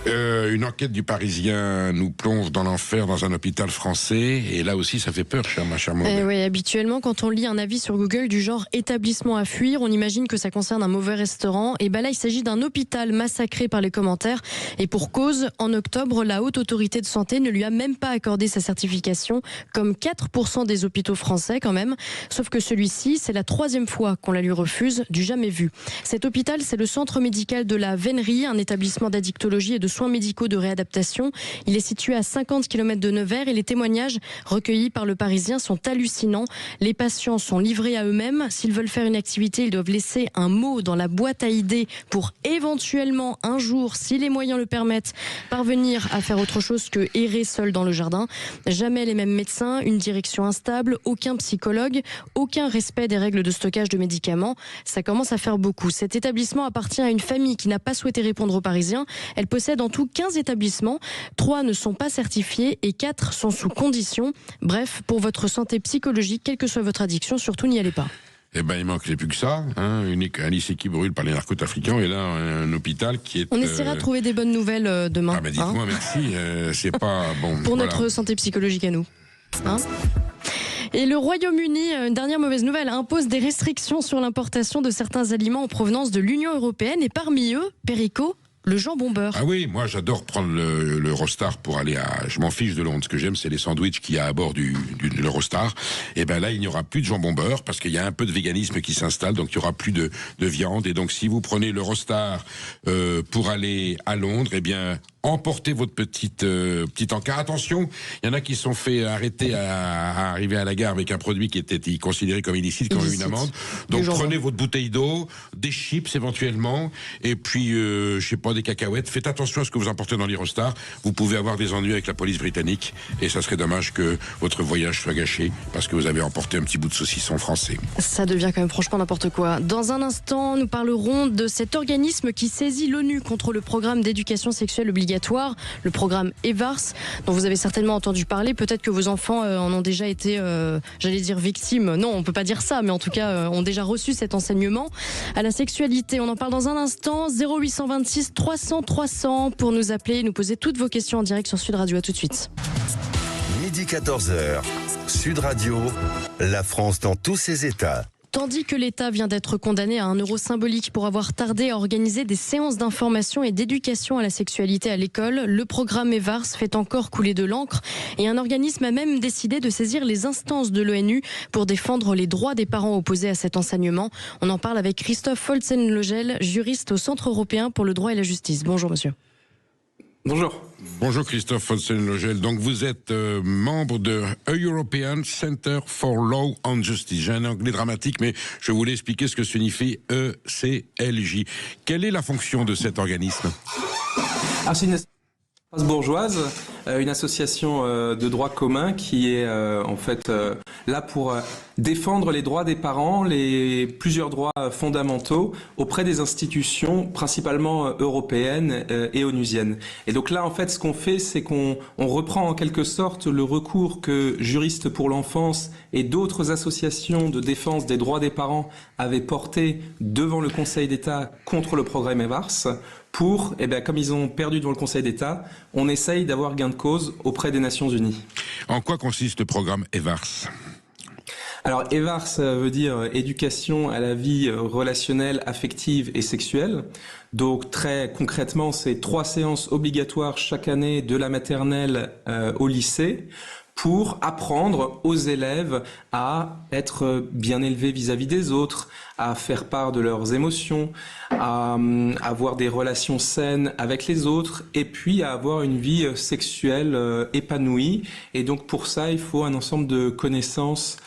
Une enquête du Parisien nous plonge dans l'enfer dans un hôpital français, et là aussi ça fait peur, ma chère Maud. Oui, habituellement quand on lit un avis sur Google du genre établissement à fuir, on imagine que ça concerne un mauvais restaurant. Et là il s'agit d'un hôpital massacré par les commentaires, et pour cause, en octobre la Haute Autorité de Santé ne lui a même pas accordé sa certification, comme 4% des hôpitaux français quand même. Sauf que celui-ci, c'est la 3e fois qu'on la lui refuse, du jamais vu. Cet hôpital, c'est le centre médical de la Vénerie, un établissement d'addictologie et de soins médicaux de réadaptation. Il est situé à 50 km de Nevers, et les témoignages recueillis par le Parisien sont hallucinants. Les patients sont livrés à eux-mêmes. S'ils veulent faire une activité, ils doivent laisser un mot dans la boîte à idées pour éventuellement un jour, si les moyens le permettent, parvenir à faire autre chose que errer seul dans le jardin. Jamais les mêmes médecins, une direction instable, aucun psychologue, aucun respect des règles de stockage de médicaments. Ça commence à faire beaucoup. Cet établissement appartient à une famille qui n'a pas souhaité répondre aux Parisiens. Elle possède en tout 15 établissements, 3 ne sont pas certifiés et 4 sont sous condition. Bref, pour votre santé psychologique, quelle que soit votre addiction, surtout n'y allez pas. Eh ben, il manquait plus que ça, hein, un lycée qui brûle par les narcotrafiquants, et là, un hôpital qui est... On essaiera de trouver des bonnes nouvelles demain. Ah, mais dites-moi, merci, c'est pas bon. Pour voilà. notre santé psychologique à nous. Hein ? Et le Royaume-Uni, une dernière mauvaise nouvelle, impose des restrictions sur l'importation de certains aliments en provenance de l'Union européenne, et parmi eux, Perico, le jambon beurre. Ah oui, moi j'adore prendre l'Eurostar pour aller à... Je m'en fiche de Londres, ce que j'aime c'est les sandwichs qu'il y a à bord de l'Eurostar. Et ben là il n'y aura plus de jambon beurre, parce qu'il y a un peu de véganisme qui s'installe, donc il n'y aura plus de viande. Et donc si vous prenez l'Eurostar pour aller à Londres, eh bien... emportez votre petite encart. Attention, il y en a qui se sont fait arrêter à arriver à la gare avec un produit qui était considéré comme illicite, comme une amende. Donc prenez votre bouteille d'eau, des chips éventuellement, et puis je sais pas, des cacahuètes. Faites attention à ce que vous emportez dans l'Eurostar. Vous pouvez avoir des ennuis avec la police britannique, et ça serait dommage que votre voyage soit gâché parce que vous avez emporté un petit bout de saucisson français. Ça devient quand même franchement n'importe quoi. Dans un instant, nous parlerons de cet organisme qui saisit l'ONU contre le programme d'éducation sexuelle obligatoire, le programme EVARS, dont vous avez certainement entendu parler. Peut-être que vos enfants en ont déjà été, j'allais dire victimes. Non, on peut pas dire ça, mais en tout cas, ont déjà reçu cet enseignement à la sexualité. On en parle dans un instant. 0826 300 300 pour nous appeler et nous poser toutes vos questions en direct sur Sud Radio. À tout de suite. Midi 14h, Sud Radio, la France dans tous ses états. Tandis que l'État vient d'être condamné à 1 euro symbolique pour avoir tardé à organiser des séances d'information et d'éducation à la sexualité à l'école, le programme EVARS fait encore couler de l'encre, et un organisme a même décidé de saisir les instances de l'ONU pour défendre les droits des parents opposés à cet enseignement. On en parle avec Christophe Folzen-Legel, juriste au Centre européen pour le droit et la justice. Bonjour monsieur. Bonjour. Bonjour Christophe Folzen-Legel. Donc vous êtes membre de European Center for Law and Justice. J'ai un anglais dramatique, mais je voulais expliquer ce que signifie ECLJ. Quelle est la fonction de cet organisme ? C'est une bourgeoise, une association de droit commun qui est en fait là pour défendre les droits des parents, plusieurs droits fondamentaux auprès des institutions principalement européennes et onusiennes. Et donc là en fait ce qu'on fait c'est qu'on reprend en quelque sorte le recours que Juristes pour l'enfance et d'autres associations de défense des droits des parents avaient porté devant le Conseil d'État contre le programme EVARS. Pour, comme ils ont perdu devant le Conseil d'État, on essaye d'avoir gain de cause auprès des Nations Unies. En quoi consiste le programme EVARS ? Alors, EVARS veut dire éducation à la vie relationnelle, affective et sexuelle. Donc, très concrètement, c'est 3 séances obligatoires chaque année de la maternelle au lycée pour apprendre aux élèves à être bien élevés vis-à-vis des autres, à faire part de leurs émotions, à avoir des relations saines avec les autres et puis à avoir une vie sexuelle épanouie. Et donc pour ça, il faut un ensemble de connaissances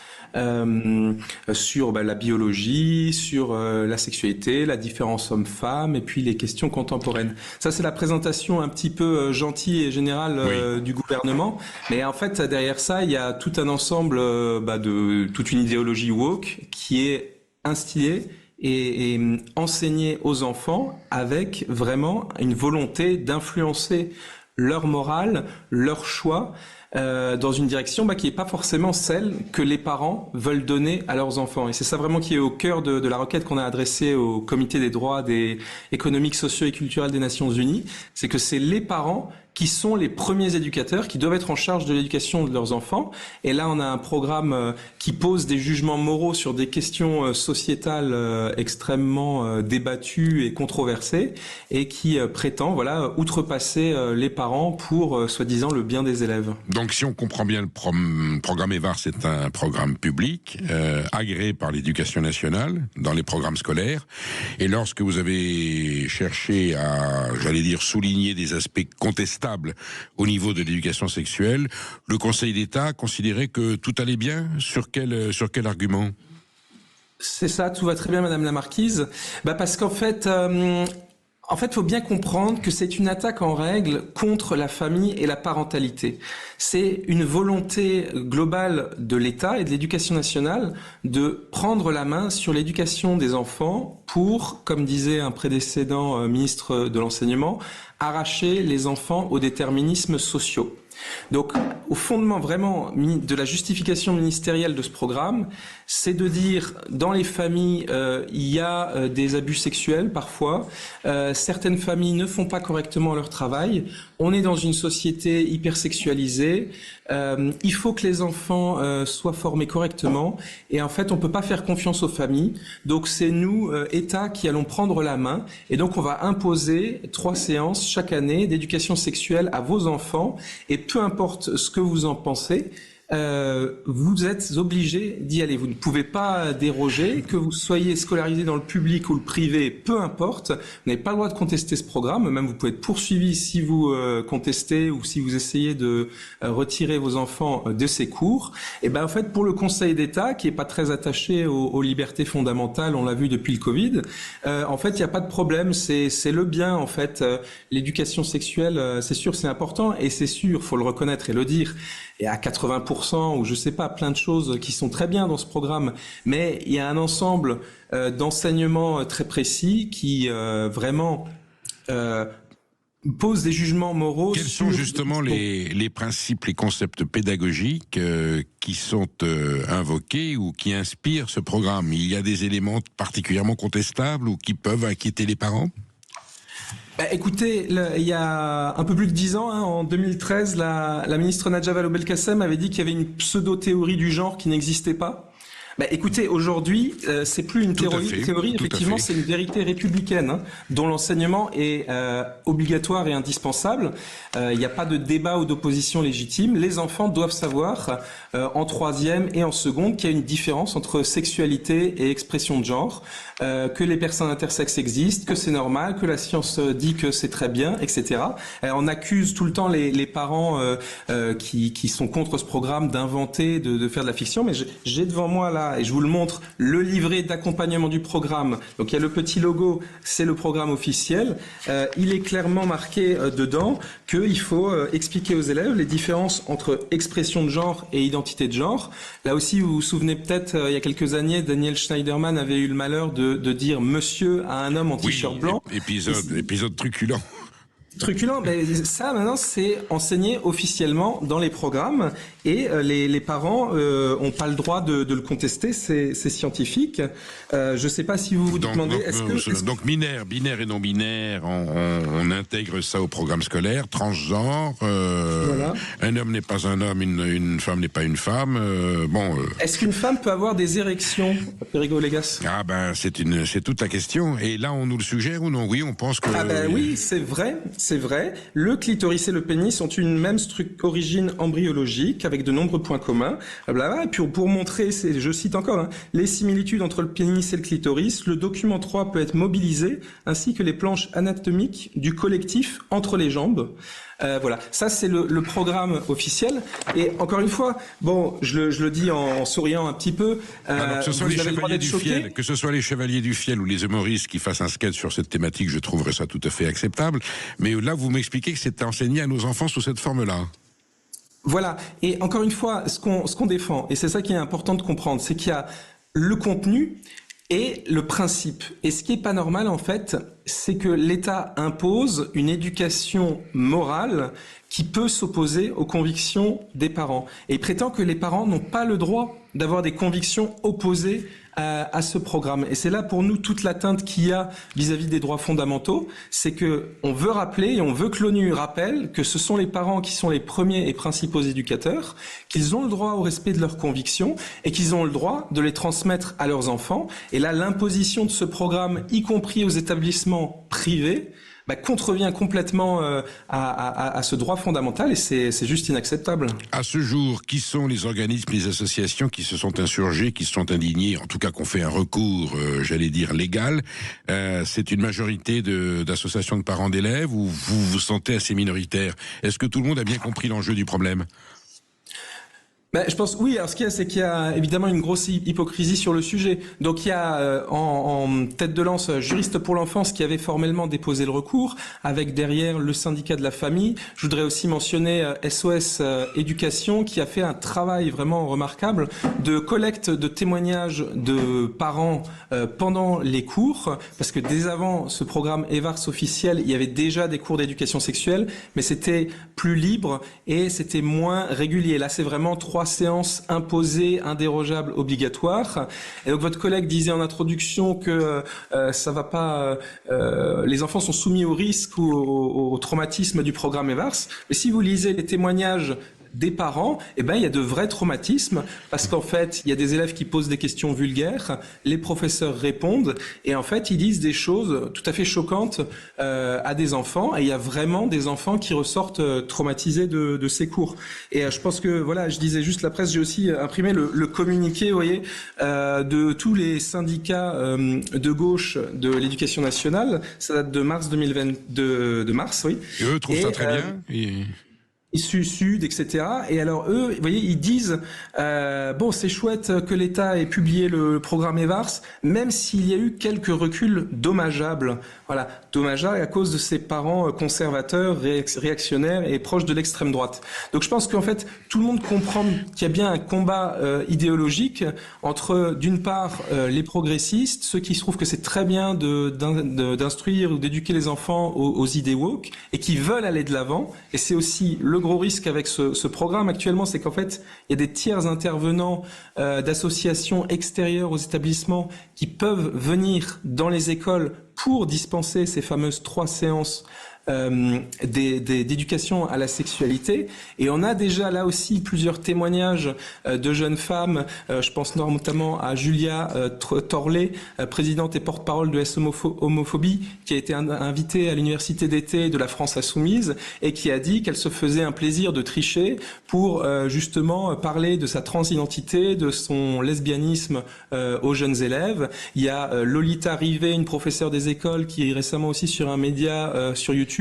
sur la biologie, sur la sexualité, la différence homme-femme et puis les questions contemporaines. Ça, c'est la présentation un petit peu gentille et générale du gouvernement. Mais en fait, derrière ça, il y a tout un ensemble de toute une idéologie woke qui est instillée et enseignée aux enfants avec vraiment une volonté d'influencer leur morale, leur choix, dans une direction qui n'est pas forcément celle que les parents veulent donner à leurs enfants. Et c'est ça vraiment qui est au cœur de la requête qu'on a adressée au Comité des droits économiques, sociaux et culturels des Nations Unies. C'est que c'est les parents qui sont les premiers éducateurs, qui doivent être en charge de l'éducation de leurs enfants. Et là, on a un programme qui pose des jugements moraux sur des questions sociétales extrêmement débattues et controversées, et qui prétend, outrepasser les parents pour, soi-disant, le bien des élèves. Donc, si on comprend bien, le programme EVAR, c'est un programme public, agréé par l'Éducation nationale, dans les programmes scolaires. Et lorsque vous avez cherché à, souligner des aspects contestables au niveau de l'éducation sexuelle, le Conseil d'État considérait que tout allait bien. Sur quel argument? C'est ça, tout va très bien, Madame la Marquise. Parce qu'en fait, faut bien comprendre que c'est une attaque en règle contre la famille et la parentalité. C'est une volonté globale de l'État et de l'Éducation nationale de prendre la main sur l'éducation des enfants pour, comme disait un précédent ministre de l'Enseignement, arracher les enfants aux déterminismes sociaux. Donc, au fondement vraiment de la justification ministérielle de ce programme, c'est de dire, dans les familles, il y a des abus sexuels parfois, certaines familles ne font pas correctement leur travail, on est dans une société hypersexualisée, il faut que les enfants soient formés correctement, et en fait, on peut pas faire confiance aux familles, donc c'est nous, État, qui allons prendre la main, et donc on va imposer 3 séances chaque année d'éducation sexuelle à vos enfants, et peu importe ce que vous en pensez, vous êtes obligé d'y aller. Vous ne pouvez pas déroger, que vous soyez scolarisé dans le public ou le privé, peu importe. Vous n'avez pas le droit de contester ce programme. Même vous pouvez être poursuivi si vous contestez ou si vous essayez de retirer vos enfants de ces cours. Et en fait, pour le Conseil d'État, qui est pas très attaché aux libertés fondamentales, on l'a vu depuis le Covid, en fait, il n'y a pas de problème. C'est le bien, en fait. L'éducation sexuelle, c'est sûr, c'est important, et c'est sûr, faut le reconnaître et le dire. Et à 80% ou je sais pas, plein de choses qui sont très bien dans ce programme, mais il y a un ensemble d'enseignements très précis qui vraiment pose des jugements moraux. Quels sont justement les principes, les concepts pédagogiques qui sont invoqués ou qui inspirent ce programme? Il y a des éléments particulièrement contestables ou qui peuvent inquiéter les parents? Écoutez, il y a un peu plus de 10 ans, en 2013, la ministre Nadja Vallaud-Belkacem avait dit qu'il y avait une pseudo-théorie du genre qui n'existait pas. Écoutez, aujourd'hui, c'est plus une théorie, effectivement, c'est une vérité républicaine, dont l'enseignement est obligatoire et indispensable. Il n'y a pas de débat ou d'opposition légitime. Les enfants doivent savoir, en 3e et en seconde, qu'il y a une différence entre sexualité et expression de genre, que les personnes intersexes existent, que c'est normal, que la science dit que c'est très bien, etc. On accuse tout le temps les parents qui sont contre ce programme d'inventer, de faire de la fiction, mais j'ai devant moi là, et je vous le montre, le livret d'accompagnement du programme. Donc il y a le petit logo, c'est le programme officiel. Il est clairement marqué dedans qu'il faut expliquer aux élèves les différences entre expression de genre et identité de genre. Là aussi, vous vous souvenez peut-être, il y a quelques années, Daniel Schneiderman avait eu le malheur de dire monsieur à un homme en t-shirt blanc. Épisode truculent. Truculent, ça maintenant c'est enseigné officiellement dans les programmes et les parents ont pas le droit de le contester, c'est scientifique. Je sais pas si vous vous demandez... Donc binaire et non binaire, on intègre ça au programme scolaire, transgenre, voilà. Un homme n'est pas un homme, une femme n'est pas une femme. Est-ce qu'une femme peut avoir des érections, Périgo-Légas? Ah ben c'est toute la question. Et là on nous le suggère ou non? Oui, on pense que... Ah ben oui, c'est vrai. Le clitoris et le pénis ont une même origine embryologique avec de nombreux points communs. Et puis pour montrer, je cite encore, les similitudes entre le pénis et le clitoris, le document 3 peut être mobilisé ainsi que les planches anatomiques du collectif Entre les jambes. Voilà, ça c'est le programme officiel. Et encore une fois, je le dis en souriant un petit peu. Que ce soit les Chevaliers du Fiel ou les humoristes qui fassent un sketch sur cette thématique, je trouverais ça tout à fait acceptable. Mais là, vous m'expliquez que c'est enseigné à nos enfants sous cette forme-là. Voilà. Et encore une fois, ce qu'on défend, et c'est ça qui est important de comprendre, c'est qu'il y a le contenu et le principe. Et ce qui est pas normal, en fait, c'est que l'État impose une éducation morale qui peut s'opposer aux convictions des parents. Et il prétend que les parents n'ont pas le droit d'avoir des convictions opposées à ce programme. Et c'est là pour nous toute l'atteinte qu'il y a vis-à-vis des droits fondamentaux, c'est que on veut rappeler et on veut que l'ONU rappelle que ce sont les parents qui sont les premiers et principaux éducateurs, qu'ils ont le droit au respect de leurs convictions et qu'ils ont le droit de les transmettre à leurs enfants. Et là, l'imposition de ce programme, y compris aux établissements privés, contrevient complètement à ce droit fondamental et c'est juste inacceptable. À ce jour, qui sont les organismes, les associations qui se sont insurgés, qui se sont indignés, en tout cas qui ont fait un recours, j'allais dire légal? C'est une majorité d'associations de parents d'élèves ou vous vous sentez assez minoritaire? Est-ce que tout le monde a bien compris l'enjeu du problème? Je pense, oui. Alors, ce qu'il y a, c'est qu'il y a évidemment une grosse hypocrisie sur le sujet. Donc, il y a en tête de lance Juristes pour l'enfance qui avait formellement déposé le recours, avec derrière le syndicat de la famille. Je voudrais aussi mentionner SOS Éducation qui a fait un travail vraiment remarquable de collecte de témoignages de parents pendant les cours, parce que dès avant ce programme EVARS officiel, il y avait déjà des cours d'éducation sexuelle, mais c'était plus libre et c'était moins régulier. Là, c'est vraiment 3 séances imposées, indérogeables, obligatoires. Et donc votre collègue disait en introduction que ça va pas, les enfants sont soumis au risque ou au traumatisme du programme EVARS. Mais si vous lisez les témoignages des parents, il y a de vrais traumatismes parce qu'en fait, il y a des élèves qui posent des questions vulgaires, les professeurs répondent et en fait, ils disent des choses tout à fait choquantes à des enfants et il y a vraiment des enfants qui ressortent traumatisés de ces cours. Et je pense que, voilà, je disais juste la presse, j'ai aussi imprimé le communiqué, vous voyez, de tous les syndicats de gauche de l'éducation nationale. Ça date de mars 2022, de mars, oui. Et eux trouvent ça très bien Issus Sud, etc. Et alors eux, vous voyez, ils disent c'est chouette que l'État ait publié le programme EVARS, même s'il y a eu quelques reculs dommageables. Voilà, dommageables à cause de ces parents conservateurs, réactionnaires et proches de l'extrême droite. Donc je pense qu'en fait, tout le monde comprend qu'il y a bien un combat idéologique entre, d'une part, les progressistes, ceux qui trouvent que c'est très bien d'instruire ou d'éduquer les enfants aux idées woke et qui veulent aller de l'avant. Et c'est aussi le gros risque avec ce programme actuellement, c'est qu'en fait, il y a des tiers intervenants d'associations extérieures aux établissements qui peuvent venir dans les écoles pour dispenser ces fameuses 3 séances d'éducation à la sexualité. Et on a déjà là aussi plusieurs témoignages de jeunes femmes. Je pense notamment à Julia Torlé, présidente et porte-parole de S Homophobie, qui a été invitée à l'université d'été de la France Insoumise et qui a dit qu'elle se faisait un plaisir de tricher pour justement parler de sa transidentité, de son lesbianisme aux jeunes élèves. Il y a Lolita Rivet, une professeure des écoles, qui est récemment aussi sur un média sur YouTube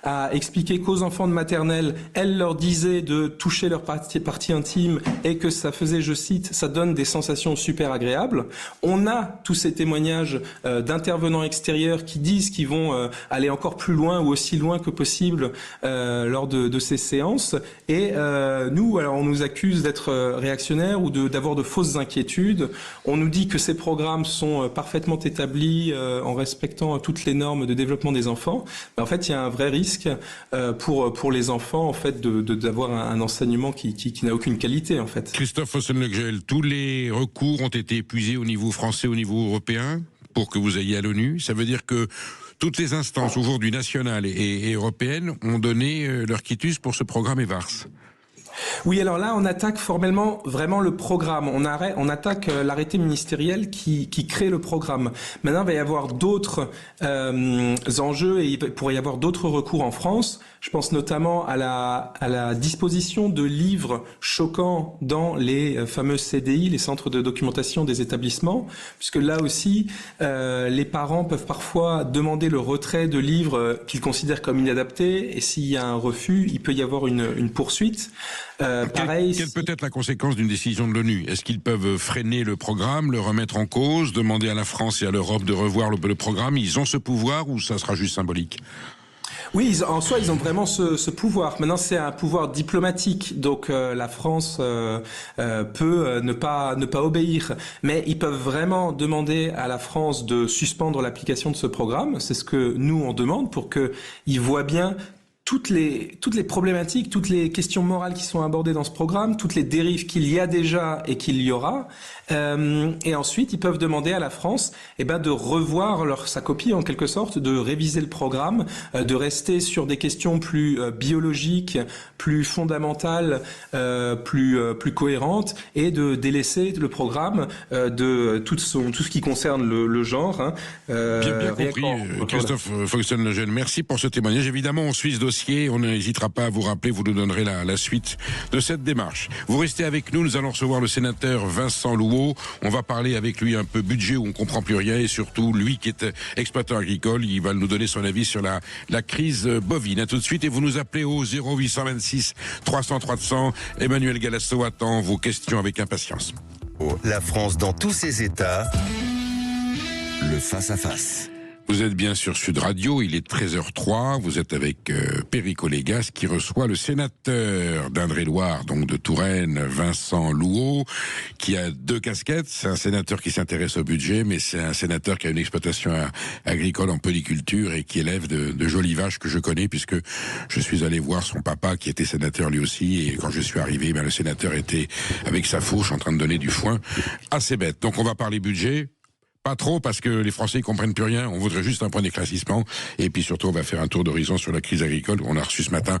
a expliqué qu'aux enfants de maternelle, elle leur disait de toucher leur partie intime et que ça faisait, je cite, ça donne des sensations super agréables. On a tous ces témoignages d'intervenants extérieurs qui disent qu'ils vont aller encore plus loin ou aussi loin que possible lors de ces séances. Et nous, alors on nous accuse d'être réactionnaires ou d'avoir de fausses inquiétudes. On nous dit que ces programmes sont parfaitement établis en respectant toutes les normes de développement des enfants. Mais en fait, il y a a un vrai risque pour les enfants en fait d'avoir un enseignement qui n'a aucune qualité en fait. Christophe Fossenlegel, tous les recours ont été épuisés au niveau français, au niveau européen pour que vous ayez à l'ONU. Ça veut dire que toutes les instances aujourd'hui nationales et européennes ont donné leur quitus pour ce programme EVARS. Oui, alors là, on attaque formellement vraiment le programme. On attaque l'arrêté ministériel qui crée le programme. Maintenant, il va y avoir d'autres enjeux et il pourrait y avoir d'autres recours en France. Je pense notamment à la disposition de livres choquants dans les fameux CDI, les centres de documentation des établissements, puisque là aussi, les parents peuvent parfois demander le retrait de livres qu'ils considèrent comme inadaptés, et s'il y a un refus, il peut y avoir une poursuite. Quelle peut être la conséquence d'une décision de l'ONU? Est-ce qu'ils peuvent freiner le programme, le remettre en cause, demander à la France et à l'Europe de revoir le programme? Ils ont ce pouvoir ou ça sera juste symbolique? Oui, en soi, ils ont vraiment ce pouvoir. Maintenant, c'est un pouvoir diplomatique, donc la France peut ne pas obéir. Mais ils peuvent vraiment demander à la France de suspendre l'application de ce programme. C'est ce que nous, on demande pour qu'ils voient bien toutes les problématiques, toutes les questions morales qui sont abordées dans ce programme, toutes les dérives qu'il y a déjà et qu'il y aura. Et ensuite, ils peuvent demander à la France de revoir sa copie en quelque sorte, de réviser le programme, de rester sur des questions plus biologiques, plus fondamentales, plus cohérentes, et de délaisser le programme de tout ce qui concerne le genre. Bien compris, Christophe Fossenlegel. Merci pour ce témoignage. Évidemment, on suit ce dossier, on n'hésitera pas à vous rappeler, vous nous donnerez la suite de cette démarche. Vous restez avec nous allons recevoir le sénateur Vincent Louault. On va parler avec lui un peu budget où on comprend plus rien et surtout lui qui est exploitant agricole, il va nous donner son avis sur la crise bovine. À tout de suite et vous nous appelez au 0826 300 300. Emmanuel Galasso attend vos questions avec impatience. La France dans tous ses états, le face-à-face. Vous êtes bien sur Sud Radio, il est 13h03, vous êtes avec Perico Légas qui reçoit le sénateur d'Indre-et-Loire, donc de Touraine, Vincent Louault, qui a deux casquettes. C'est un sénateur qui s'intéresse au budget, mais c'est un sénateur qui a une exploitation agricole en polyculture et qui élève de jolies vaches que je connais puisque je suis allé voir son papa qui était sénateur lui aussi, et quand je suis arrivé, le sénateur était avec sa fourche en train de donner du foin à ses bêtes. Donc on va parler budget. Pas trop, parce que les Français ne comprennent plus rien. On voudrait juste un point d'éclaircissement. Et puis surtout, on va faire un tour d'horizon sur la crise agricole. On a reçu ce matin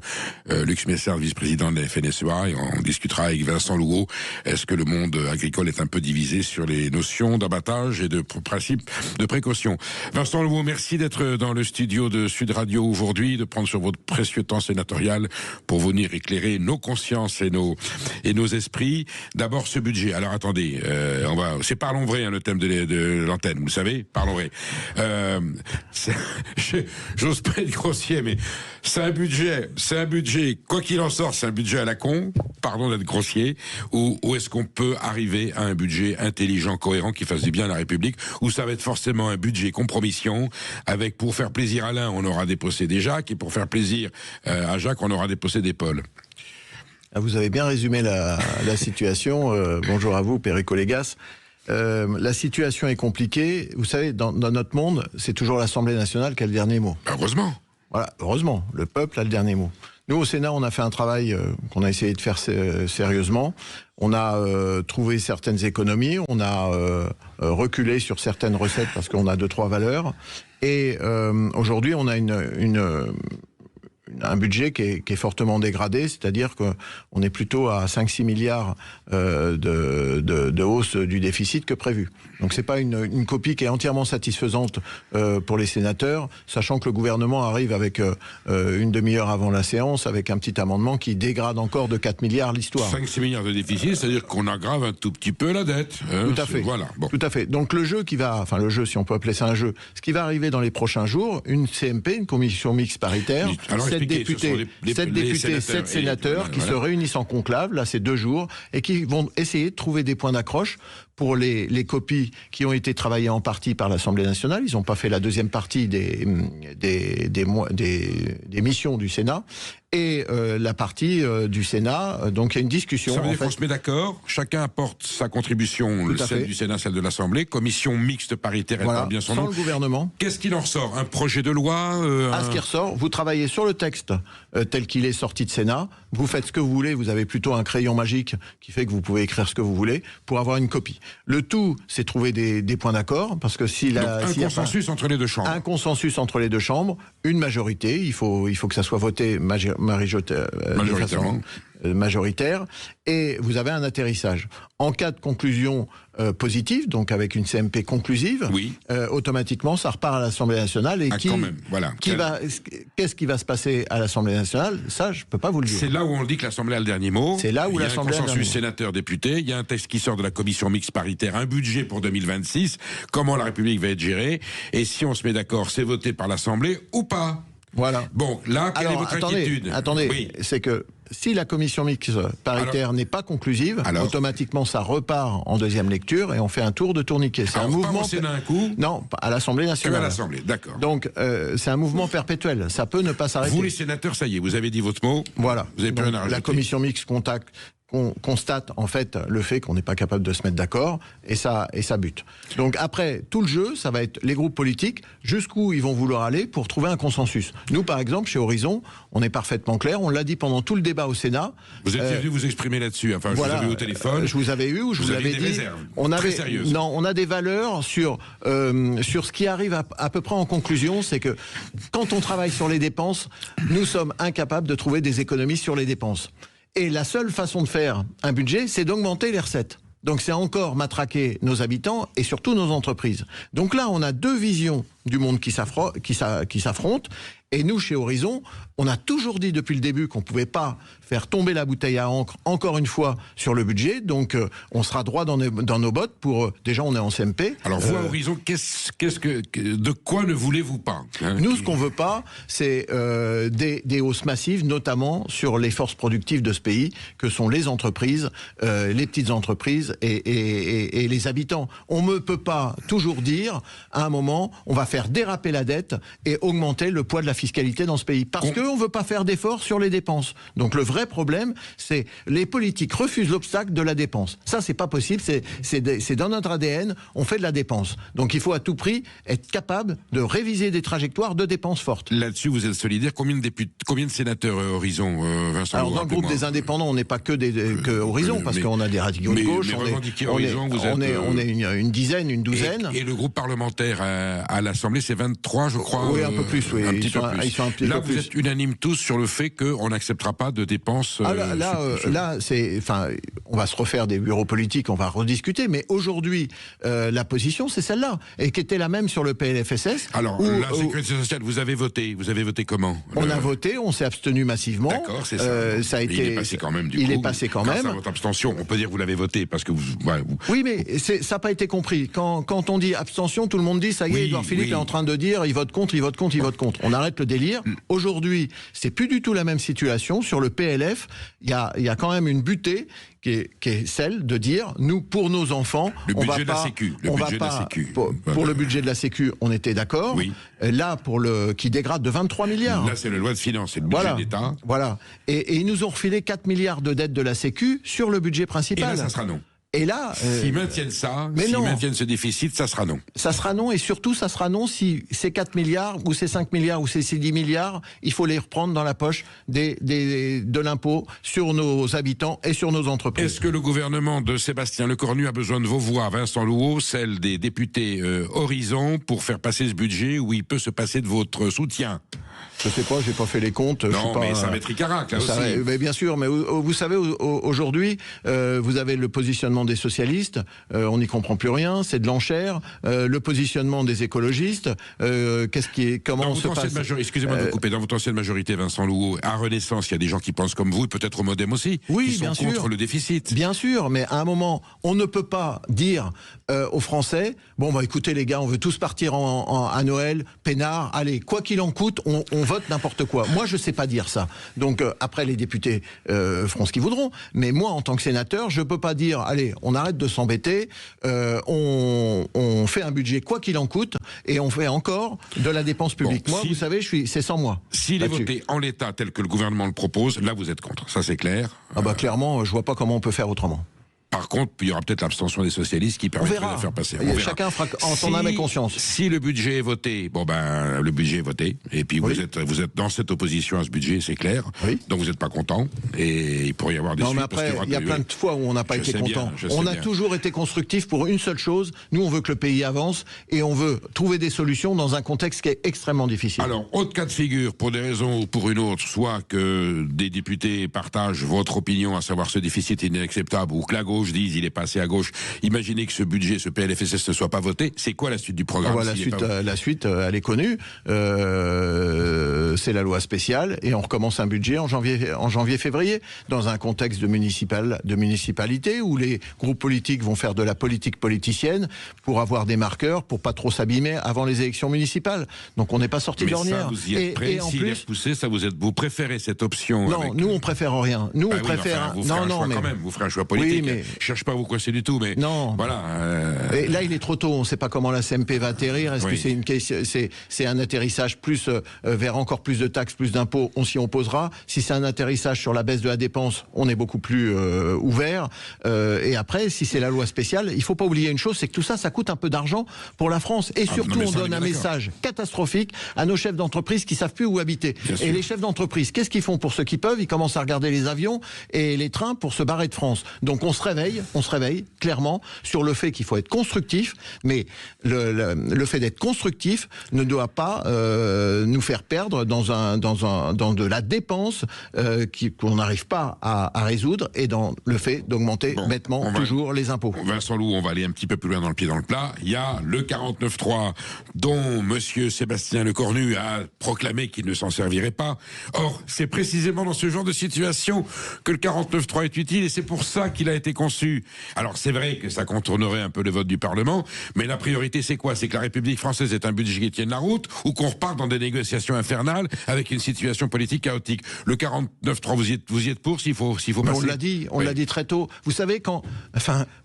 Luc Messer, vice-président de la FNSEA, et on discutera avec Vincent Louault. Est-ce que le monde agricole est un peu divisé sur les notions d'abattage et de principes de précaution? Vincent Louault, merci d'être dans le studio de Sud Radio aujourd'hui, de prendre sur votre précieux temps sénatorial pour venir éclairer nos consciences et nos esprits. D'abord, ce budget. Alors attendez, c'est parlons vrai, le thème de l'antenne, vous savez, parlons vrai. J'ose pas être grossier, mais c'est un budget, quoi qu'il en sorte, c'est un budget à la con, pardon d'être grossier, ou est-ce qu'on peut arriver à un budget intelligent, cohérent, qui fasse du bien à la République, ou ça va être forcément un budget compromission, avec, pour faire plaisir à l'un, on aura dépossédé Jacques, et pour faire plaisir à Jacques, on aura dépossédé Paul. Vous avez bien résumé la situation. Bonjour à vous, Perico Légas. La situation est compliquée. Vous savez, dans notre monde, c'est toujours l'Assemblée nationale qui a le dernier mot. Heureusement. Voilà, heureusement. Le peuple a le dernier mot. Nous, au Sénat, on a fait un travail qu'on a essayé de faire sérieusement. On a trouvé certaines économies. On a reculé sur certaines recettes parce qu'on a 2-3 valeurs. Et aujourd'hui, on a un budget qui est fortement dégradé, c'est-à-dire qu'on est plutôt à 5-6 milliards de hausse du déficit que prévu. Donc c'est pas une copie qui est entièrement satisfaisante pour les sénateurs, sachant que le gouvernement arrive avec une demi-heure avant la séance avec un petit amendement qui dégrade encore de 4 milliards l'histoire. 5-6 milliards de déficit, c'est-à-dire qu'on aggrave un tout petit peu la dette. Tout à fait. Voilà. Bon. Tout à fait. Donc le jeu si on peut appeler ça un jeu, ce qui va arriver dans les prochains jours, une CMP, une commission mixte paritaire, 7 députés, 7 sénateurs qui se réunissent en conclave, là c'est 2 jours, et qui vont essayer de trouver des points d'accroche pour les copies qui ont été travaillées en partie par l'Assemblée nationale. Ils n'ont pas fait la deuxième partie des missions du Sénat. Et la partie du Sénat, donc il y a une discussion. Ça veut dire qu'on se met d'accord, chacun apporte sa contribution, celle du Sénat, celle de l'Assemblée, commission mixte paritaire, elle parle bien son nom. Sans le gouvernement. Qu'est-ce qu'il en ressort? Un projet de loi Ce qui ressort, vous travaillez sur le texte tel qu'il est sorti de Sénat, vous faites ce que vous voulez, vous avez plutôt un crayon magique qui fait que vous pouvez écrire ce que vous voulez pour avoir une copie. Le tout, c'est trouver des points d'accord, parce que un consensus entre les deux chambres. Un consensus entre les deux chambres, une majorité, il faut que ça soit voté majoritaire, et vous avez un atterrissage. En cas de conclusion positive, donc avec une CMP conclusive, automatiquement ça repart à l'Assemblée nationale. Et qu'est-ce qui va se passer à l'Assemblée nationale? Ça, je peux pas vous le dire. C'est là où on dit que l'Assemblée a le dernier mot. C'est là où l'Assemblée a le dernier mot. Il y a un consensus sénateur-député, il y a un texte qui sort de la commission mixte paritaire, un budget pour 2026, comment la République va être gérée, et si on se met d'accord, c'est voté par l'Assemblée ou pas? Voilà. Bon, là, quelle est votre inquiétude? Attendez, c'est que si la commission mixte paritaire n'est pas conclusive, automatiquement ça repart en deuxième lecture et on fait un tour de tourniquet. C'est un mouvement. Sénat un coup? Non, à l'Assemblée nationale. Que à l'Assemblée, d'accord. Donc c'est un mouvement perpétuel. Ça peut ne pas s'arrêter. Vous les sénateurs, ça y est, vous avez dit votre mot. Voilà. Vous avez plus rien à rajouter. La commission mixte constate en fait le fait qu'on n'est pas capable de se mettre d'accord et ça bute. Donc après tout le jeu, ça va être les groupes politiques jusqu'où ils vont vouloir aller pour trouver un consensus. Nous par exemple chez Horizon, on est parfaitement clair, on l'a dit pendant tout le débat au Sénat. Vous êtes venu vous exprimer là-dessus, enfin voilà, je vous avais eu au téléphone. Je vous avais eu ou je vous avais dit réserves, on avait très sérieuses. Non, on a des valeurs sur ce qui arrive à peu près en conclusion, c'est que quand on travaille sur les dépenses, nous sommes incapables de trouver des économies sur les dépenses. Et la seule façon de faire un budget, c'est d'augmenter les recettes. Donc c'est encore matraquer nos habitants et surtout nos entreprises. Donc là, on a deux visions du monde qui s'affrontent. Et nous, chez Horizon, on a toujours dit depuis le début qu'on ne pouvait pas faire tomber la bouteille à encre, encore une fois, sur le budget. Donc, on sera droit dans nos bottes pour... déjà, on est en CMP. Alors, vous, à Horizon, de quoi ne voulez-vous pas, hein? Nous, ce qu'on ne veut pas, c'est des hausses massives, notamment sur les forces productives de ce pays, que sont les entreprises, les petites entreprises et les habitants. On ne peut pas toujours dire, à un moment, on va faire déraper la dette et augmenter le poids de la fiscalité dans ce pays. Parce qu'on ne veut pas faire d'efforts sur les dépenses. Donc le vrai problème, c'est les politiques refusent l'obstacle de la dépense. Ça, c'est pas possible, c'est dans notre ADN, on fait de la dépense. Donc il faut à tout prix être capable de réviser des trajectoires de dépenses fortes. Là-dessus, vous êtes solidaire. Combien de sénateurs Horizon, Vincent? Alors dans le groupe des indépendants, on n'est pas que Horizon, parce qu'on a des radicaux de gauche, on est une dizaine, une douzaine. Et le groupe parlementaire à l'Assemblée, c'est 23, je crois. Oui, un peu plus, oui. Un petit peu plus. Là, vous êtes unanimes tous sur le fait qu'on n'acceptera pas de dépenses. Là, on va se refaire des bureaux politiques, on va rediscuter. Mais aujourd'hui, la position, c'est celle-là, et qui était la même sur le PLFSS. Alors, la sécurité sociale, vous avez voté comment? On a voté, on s'est abstenu massivement. D'accord, c'est ça. Ça a été. Il est passé quand même. Il est passé quand même. Grâce à votre abstention, on peut dire que vous l'avez voté parce que vous. Oui, mais ça n'a pas été compris. Quand on dit abstention, tout le monde dit ça y est, Édouard Philippe est en train de dire il vote contre, il vote contre, il vote contre. On arrête le délire. Aujourd'hui, c'est plus du tout la même situation. Sur le PLF, il y a quand même une butée qui est celle de dire nous, pour nos enfants, on va pas. Pour le budget de la Sécu, on était d'accord. Oui. Là, qui dégrade de 23 milliards. Là, c'est la loi de finances, c'est le budget d'État. Voilà. Et ils nous ont refilé 4 milliards de dettes de la Sécu sur le budget principal. Et là, ça sera non. Et là, s'ils maintiennent ça, s'ils maintiennent ce déficit, ça sera non. Ça sera non, et surtout, ça sera non si ces 4 milliards, ou ces 5 milliards, ou ces 10 milliards, il faut les reprendre dans la poche de l'impôt sur nos habitants et sur nos entreprises. Est-ce que le gouvernement de Sébastien Lecornu a besoin de vos voix, Vincent Louot, celle des députés Horizon, pour faire passer ce budget, où il peut se passer de votre soutien? Je sais pas, j'ai pas fait les comptes. Non, mais ça va être Icarac, là aussi. Mais bien sûr, mais vous savez, aujourd'hui, vous avez le positionnement des socialistes, on n'y comprend plus rien, c'est de l'enchère. Le positionnement des écologistes, comment se passe? Excusez-moi de vous couper. Dans votre ancienne majorité, Vincent Louot, à Renaissance, il y a des gens qui pensent comme vous, peut-être au Modem aussi, qui sont contre le déficit. Bien sûr, mais à un moment, on ne peut pas dire aux Français, bon, écoutez les gars, on veut tous partir à Noël, peinard, allez, quoi qu'il en coûte, on on vote n'importe quoi. Moi, je sais pas dire ça. Donc après, les députés feront ce qu'ils voudront. Mais moi, en tant que sénateur, je peux pas dire, allez, on arrête de s'embêter, on fait un budget quoi qu'il en coûte, et on fait encore de la dépense publique. Moi, vous savez, c'est sans moi. S'il est voté en l'état tel que le gouvernement le propose, là vous êtes contre. Ça c'est clair. Ah bah clairement, je vois pas comment on peut faire autrement. Par contre, il y aura peut-être l'abstention des socialistes qui permettra de la faire passer. Chacun fera en son âme et conscience. Si le budget est voté, le budget est voté. Et puis vous êtes dans cette opposition à ce budget, c'est clair. Donc vous n'êtes pas content. Et il pourrait y avoir des suites. Non, mais après, il y a plein de fois où on n'a pas été content. On a toujours été constructif pour une seule chose. Nous, on veut que le pays avance et on veut trouver des solutions dans un contexte qui est extrêmement difficile. Alors, autre cas de figure, pour des raisons ou pour une autre, soit que des députés partagent votre opinion, à savoir ce déficit est inacceptable, ou que la gauche disent il est passé à gauche. Imaginez que ce budget, ce PLFSS ne soit pas voté. C'est quoi la suite du programme? La suite, elle est connue. C'est la loi spéciale et on recommence un budget en janvier-février dans un contexte de municipalité où les groupes politiques vont faire de la politique politicienne pour avoir des marqueurs, pour pas trop s'abîmer avant les élections municipales. Donc on n'est pas sorti de l'ornière. Vous y êtes prêt, s'il est repoussé, vous préférez cette option? Non, nous on préfère rien. Nous on préfère. Vous ferez un choix quand même. Vous ferez un choix politique. Oui, mais je cherche pas à vous coincer du tout, mais non. Voilà. Et là, il est trop tôt. On ne sait pas comment la CMP va atterrir. Est-ce que c'est un atterrissage plus vers encore plus de taxes, plus d'impôts? On s'y opposera. Si c'est un atterrissage sur la baisse de la dépense, on est beaucoup plus ouvert. Et après, si c'est la loi spéciale, il faut pas oublier une chose, c'est que tout ça, ça coûte un peu d'argent pour la France. Et surtout, on donne un message catastrophique à nos chefs d'entreprise qui savent plus où habiter. Et les chefs d'entreprise, qu'est-ce qu'ils font pour ceux qui peuvent? Ils commencent à regarder les avions et les trains pour se barrer de France. Donc on se réveille clairement sur le fait qu'il faut être constructif, mais le fait d'être constructif ne doit pas nous faire perdre dans de la dépense qu'on n'arrive pas à résoudre, et dans le fait d'augmenter bêtement toujours les impôts. Vincent Loup, on va aller un petit peu plus loin dans le pied dans le plat. Il y a le 49.3 dont monsieur Sébastien Lecornu a proclamé qu'il ne s'en servirait pas. Or, c'est précisément dans ce genre de situation que le 49.3 est utile, et c'est pour ça qu'il a été conçu. Alors c'est vrai que ça contournerait un peu le vote du Parlement, mais la priorité c'est quoi? C'est que la République française ait un budget qui tienne la route, ou qu'on reparte dans des négociations infernales avec une situation politique chaotique. Le 49.3, vous y êtes pour s'il faut passer? On l'a dit très tôt. Vous savez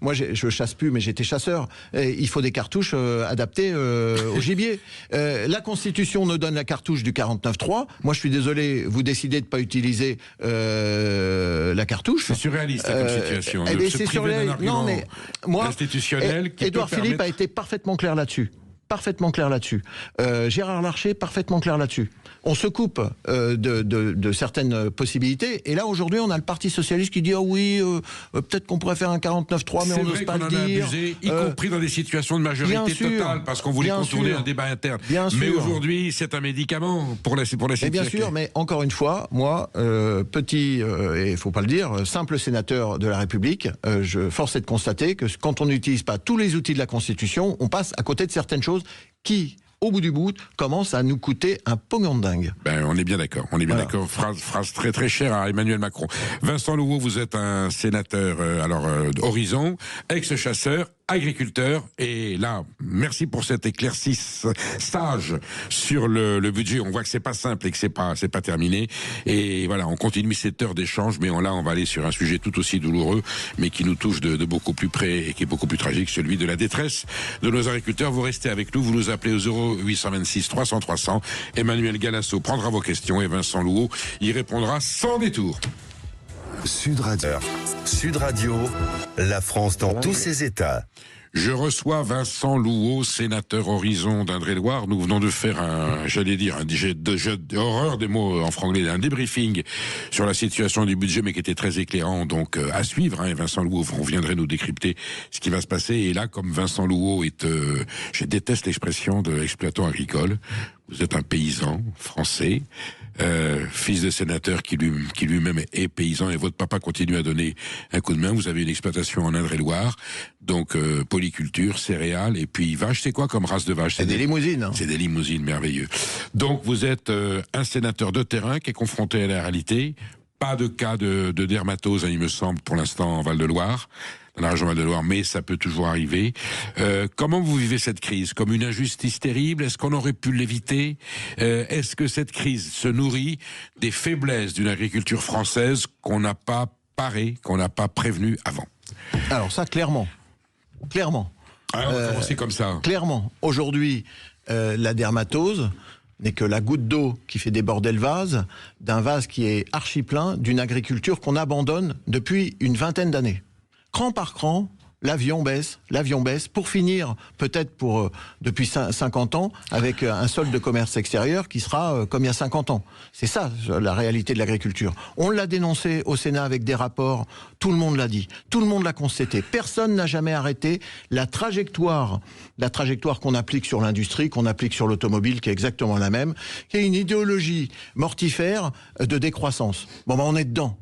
moi je chasse plus, mais j'étais chasseur. Il faut des cartouches adaptées au gibier. La Constitution nous donne la cartouche du 49.3. Moi je suis désolé, vous décidez de pas utiliser la cartouche. C'est surréaliste comme situation. C'est surréaliste. Non, mais moi, institutionnel Édouard Philippe a été parfaitement clair là-dessus. Gérard Larcher, parfaitement clair là-dessus. On se coupe de certaines possibilités, et là aujourd'hui on a le Parti Socialiste qui dit peut-être qu'on pourrait faire un 49.3, mais on n'ose pas le dire. Abusé, y compris dans des situations de majorité totale, parce qu'on voulait contourner un débat interne. Mais aujourd'hui c'est un médicament pour la situation. Bien sûr, mais encore une fois, moi, et il faut pas le dire, simple sénateur de la République, force est de constater que quand on n'utilise pas tous les outils de la Constitution, on passe à côté de certaines choses qui, au bout du bout, commence à nous coûter un pognon de dingue. On est bien d'accord. D'accord. Phrase très très chère à Emmanuel Macron. Vincent Louveau, vous êtes un sénateur Horizon, ex-chasseur, agriculteur, et là, merci pour cet éclaircissage sur le budget. On voit que c'est pas simple et que c'est pas terminé. Et voilà, on continue cette heure d'échange, mais on va aller sur un sujet tout aussi douloureux, mais qui nous touche de beaucoup plus près et qui est beaucoup plus tragique, celui de la détresse de nos agriculteurs. Vous restez avec nous, vous nous appelez au 0826 300 300. Emmanuel Galasso prendra vos questions et Vincent Louveau y répondra sans détour. Sud Radio, la France dans tous ses états. Je reçois Vincent Louveau, sénateur Horizon d'Indre-et-Loire. Nous venons de faire un horreur des mots en franglais, un débriefing sur la situation du budget, mais qui était très éclairant, donc à suivre. Vincent Louveau, on viendrait nous décrypter ce qui va se passer. Et là, comme Vincent Louveau je déteste l'expression de exploitant agricole. Vous êtes un paysan français, fils de sénateur qui lui-même est paysan, et votre papa continue à donner un coup de main. Vous avez une exploitation en Indre-et-Loire, donc polyculture, céréales, et puis vaches. C'est quoi comme race de vaches? C'est des limousines. C'est des limousines, merveilleux. Donc vous êtes un sénateur de terrain qui est confronté à la réalité. Pas de cas de dermatose, il me semble, pour l'instant, en Val-de-Loire, dans la région Val-de-Loire, mais ça peut toujours arriver. Comment vous vivez cette crise? Comme une injustice terrible? Est-ce qu'on aurait pu l'éviter? Est-ce que cette crise se nourrit des faiblesses d'une agriculture française qu'on n'a pas parée, qu'on n'a pas prévenue avant? Alors ça, clairement. Alors, on va commencer comme ça. Clairement. Aujourd'hui, la dermatose n'est que la goutte d'eau qui fait déborder le vase, d'un vase qui est archi plein, d'une agriculture qu'on abandonne depuis une vingtaine d'années. Cran par cran, l'avion baisse, pour finir, peut-être depuis 50 ans, avec un solde de commerce extérieur qui sera comme il y a 50 ans. C'est ça, la réalité de l'agriculture. On l'a dénoncé au Sénat avec des rapports, tout le monde l'a dit, tout le monde l'a constaté. Personne n'a jamais arrêté la trajectoire qu'on applique sur l'industrie, qu'on applique sur l'automobile, qui est exactement la même, qui est une idéologie mortifère de décroissance. Bon, ben, on est dedans.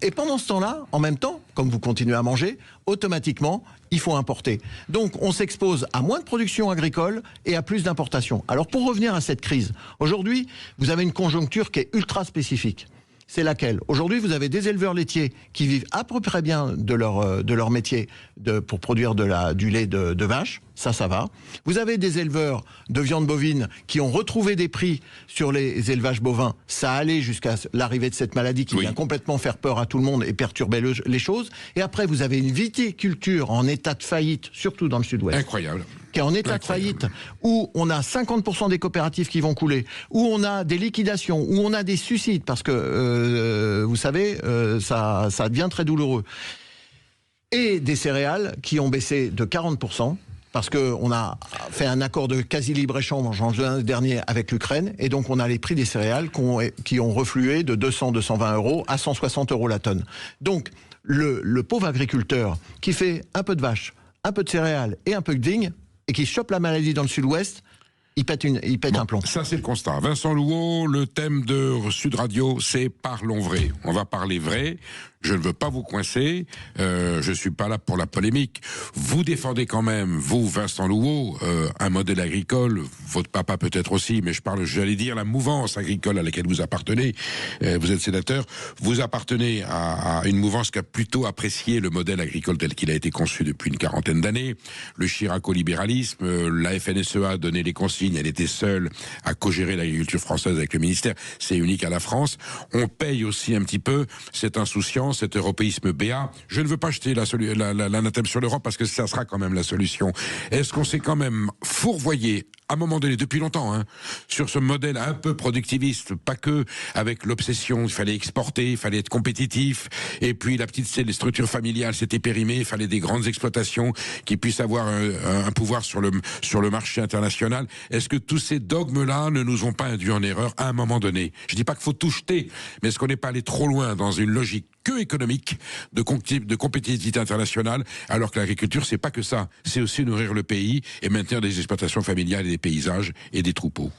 Et pendant ce temps-là, en même temps, comme vous continuez à manger, automatiquement, il faut importer. Donc, on s'expose à moins de production agricole et à plus d'importation. Alors, pour revenir à cette crise, aujourd'hui, vous avez une conjoncture qui est ultra spécifique. C'est laquelle? Aujourd'hui, vous avez des éleveurs laitiers qui vivent à peu près bien de leur métier pour produire du lait de vache. Ça va. Vous avez des éleveurs de viande bovine qui ont retrouvé des prix sur les élevages bovins. Ça allait jusqu'à l'arrivée de cette maladie qui vient complètement faire peur à tout le monde et perturber les choses. Et après, vous avez une viticulture en état de faillite, surtout dans le sud-ouest. Incroyable. Qui est en état de faillite, où on a 50% des coopératives qui vont couler, où on a des liquidations, où on a des suicides, parce que, vous savez, ça devient très douloureux. Et des céréales qui ont baissé de 40%, parce qu'on a fait un accord de quasi-libre-échange en juin dernier avec l'Ukraine, et donc on a les prix des céréales qui ont reflué de 200-220 euros à 160 euros la tonne. Donc, le pauvre agriculteur qui fait un peu de vache, un peu de céréales et un peu de vigne, et qui chope la maladie dans le sud-ouest, il pète un plomb. Ça, c'est le constat. Vincent Louot, le thème de Sud Radio, c'est Parlons vrai. On va parler vrai. Je ne veux pas vous coincer. Je suis pas là pour la polémique. Vous défendez quand même, vous, Vincent Louot, un modèle agricole. Votre papa peut-être aussi, mais j'allais dire, la mouvance agricole à laquelle vous appartenez. Vous êtes sénateur. Vous appartenez à une mouvance qui a plutôt apprécié le modèle agricole tel qu'il a été conçu depuis une quarantaine d'années. Le chiraco-libéralisme, la FNSEA a donné les consignes. Elle était seule à co-gérer l'agriculture française avec le ministère. C'est unique à la France. On paye aussi un petit peu cette insouciance, cet européisme béat. Je ne veux pas jeter l'anathème sur l'Europe parce que ça sera quand même la solution. Est-ce qu'on s'est quand même fourvoyé à un moment donné, depuis longtemps, sur ce modèle un peu productiviste, pas que avec l'obsession, il fallait exporter, il fallait être compétitif, et puis les structures familiales s'étaient périmées, il fallait des grandes exploitations qui puissent avoir un pouvoir sur le marché international. Est-ce que tous ces dogmes-là ne nous ont pas induits en erreur à un moment donné? Je dis pas qu'il faut tout jeter, mais est-ce qu'on n'est pas allé trop loin dans une logique que économique de compétitivité internationale, alors que l'agriculture, c'est pas que ça, c'est aussi nourrir le pays et maintenir des exploitations familiales et des paysages et des troupeaux.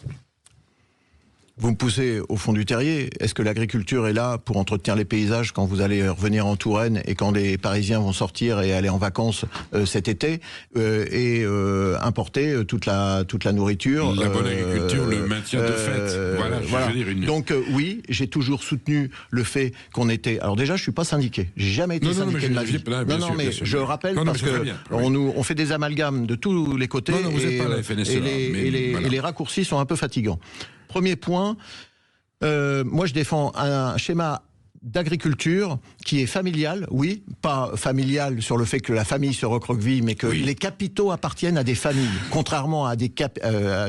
Vous me poussez au fond du terrier. Est-ce que l'agriculture est là pour entretenir les paysages quand vous allez revenir en Touraine et quand les Parisiens vont sortir et aller en vacances cet été et importer toute la nourriture? La bonne agriculture, le maintien de fait. Voilà. Je veux dire Donc oui, j'ai toujours soutenu le fait qu'on était... Alors déjà, je suis pas syndiqué. J'ai jamais été syndiqué de ma vie. Mais je rappelle parce que on fait des amalgames de tous les côtés et les raccourcis sont un peu fatigants. Premier point, moi je défends un schéma d'agriculture qui est familial, oui, pas familial sur le fait que la famille se recroqueville, mais que les capitaux appartiennent à des familles, contrairement à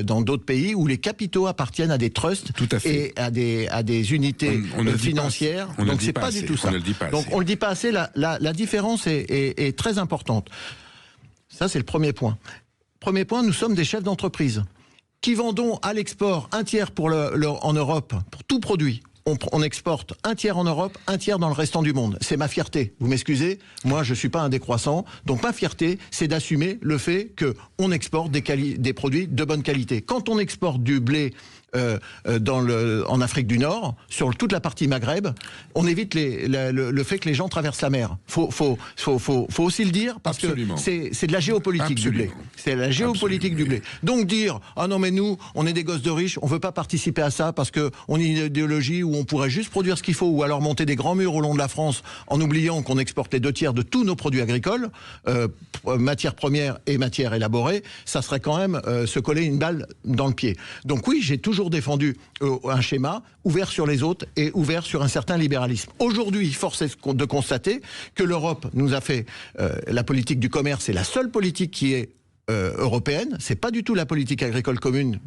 dans d'autres pays où les capitaux appartiennent à des trusts et à des unités financières. Donc c'est pas du tout ça. Donc on le dit pas assez. La différence est très importante. Ça c'est le premier point. Premier point, nous sommes des chefs d'entreprise qui vendons à l'export un tiers en Europe, pour tout produit. On exporte un tiers en Europe, un tiers dans le restant du monde. C'est ma fierté. Vous m'excusez, moi je suis pas un décroissant. Donc ma fierté, c'est d'assumer le fait qu'on exporte des produits de bonne qualité. Quand on exporte du blé en Afrique du Nord, sur toute la partie Maghreb, on évite le fait que les gens traversent la mer. Faut aussi le dire, parce que c'est de la géopolitique du blé. C'est la géopolitique du blé. Donc dire, ah non mais nous, on est des gosses de riches, on veut pas participer à ça parce que on a une idéologie où où on pourrait juste produire ce qu'il faut, ou alors monter des grands murs au long de la France en oubliant qu'on exporte les 2/3 de tous nos produits agricoles, matières premières et matières élaborées, ça serait quand même se coller une balle dans le pied. Donc oui, j'ai toujours défendu un schéma ouvert sur les autres et ouvert sur un certain libéralisme. Aujourd'hui, force est de constater que l'Europe nous a fait la politique du commerce, c'est la seule politique qui est européenne, c'est pas du tout la politique agricole commune,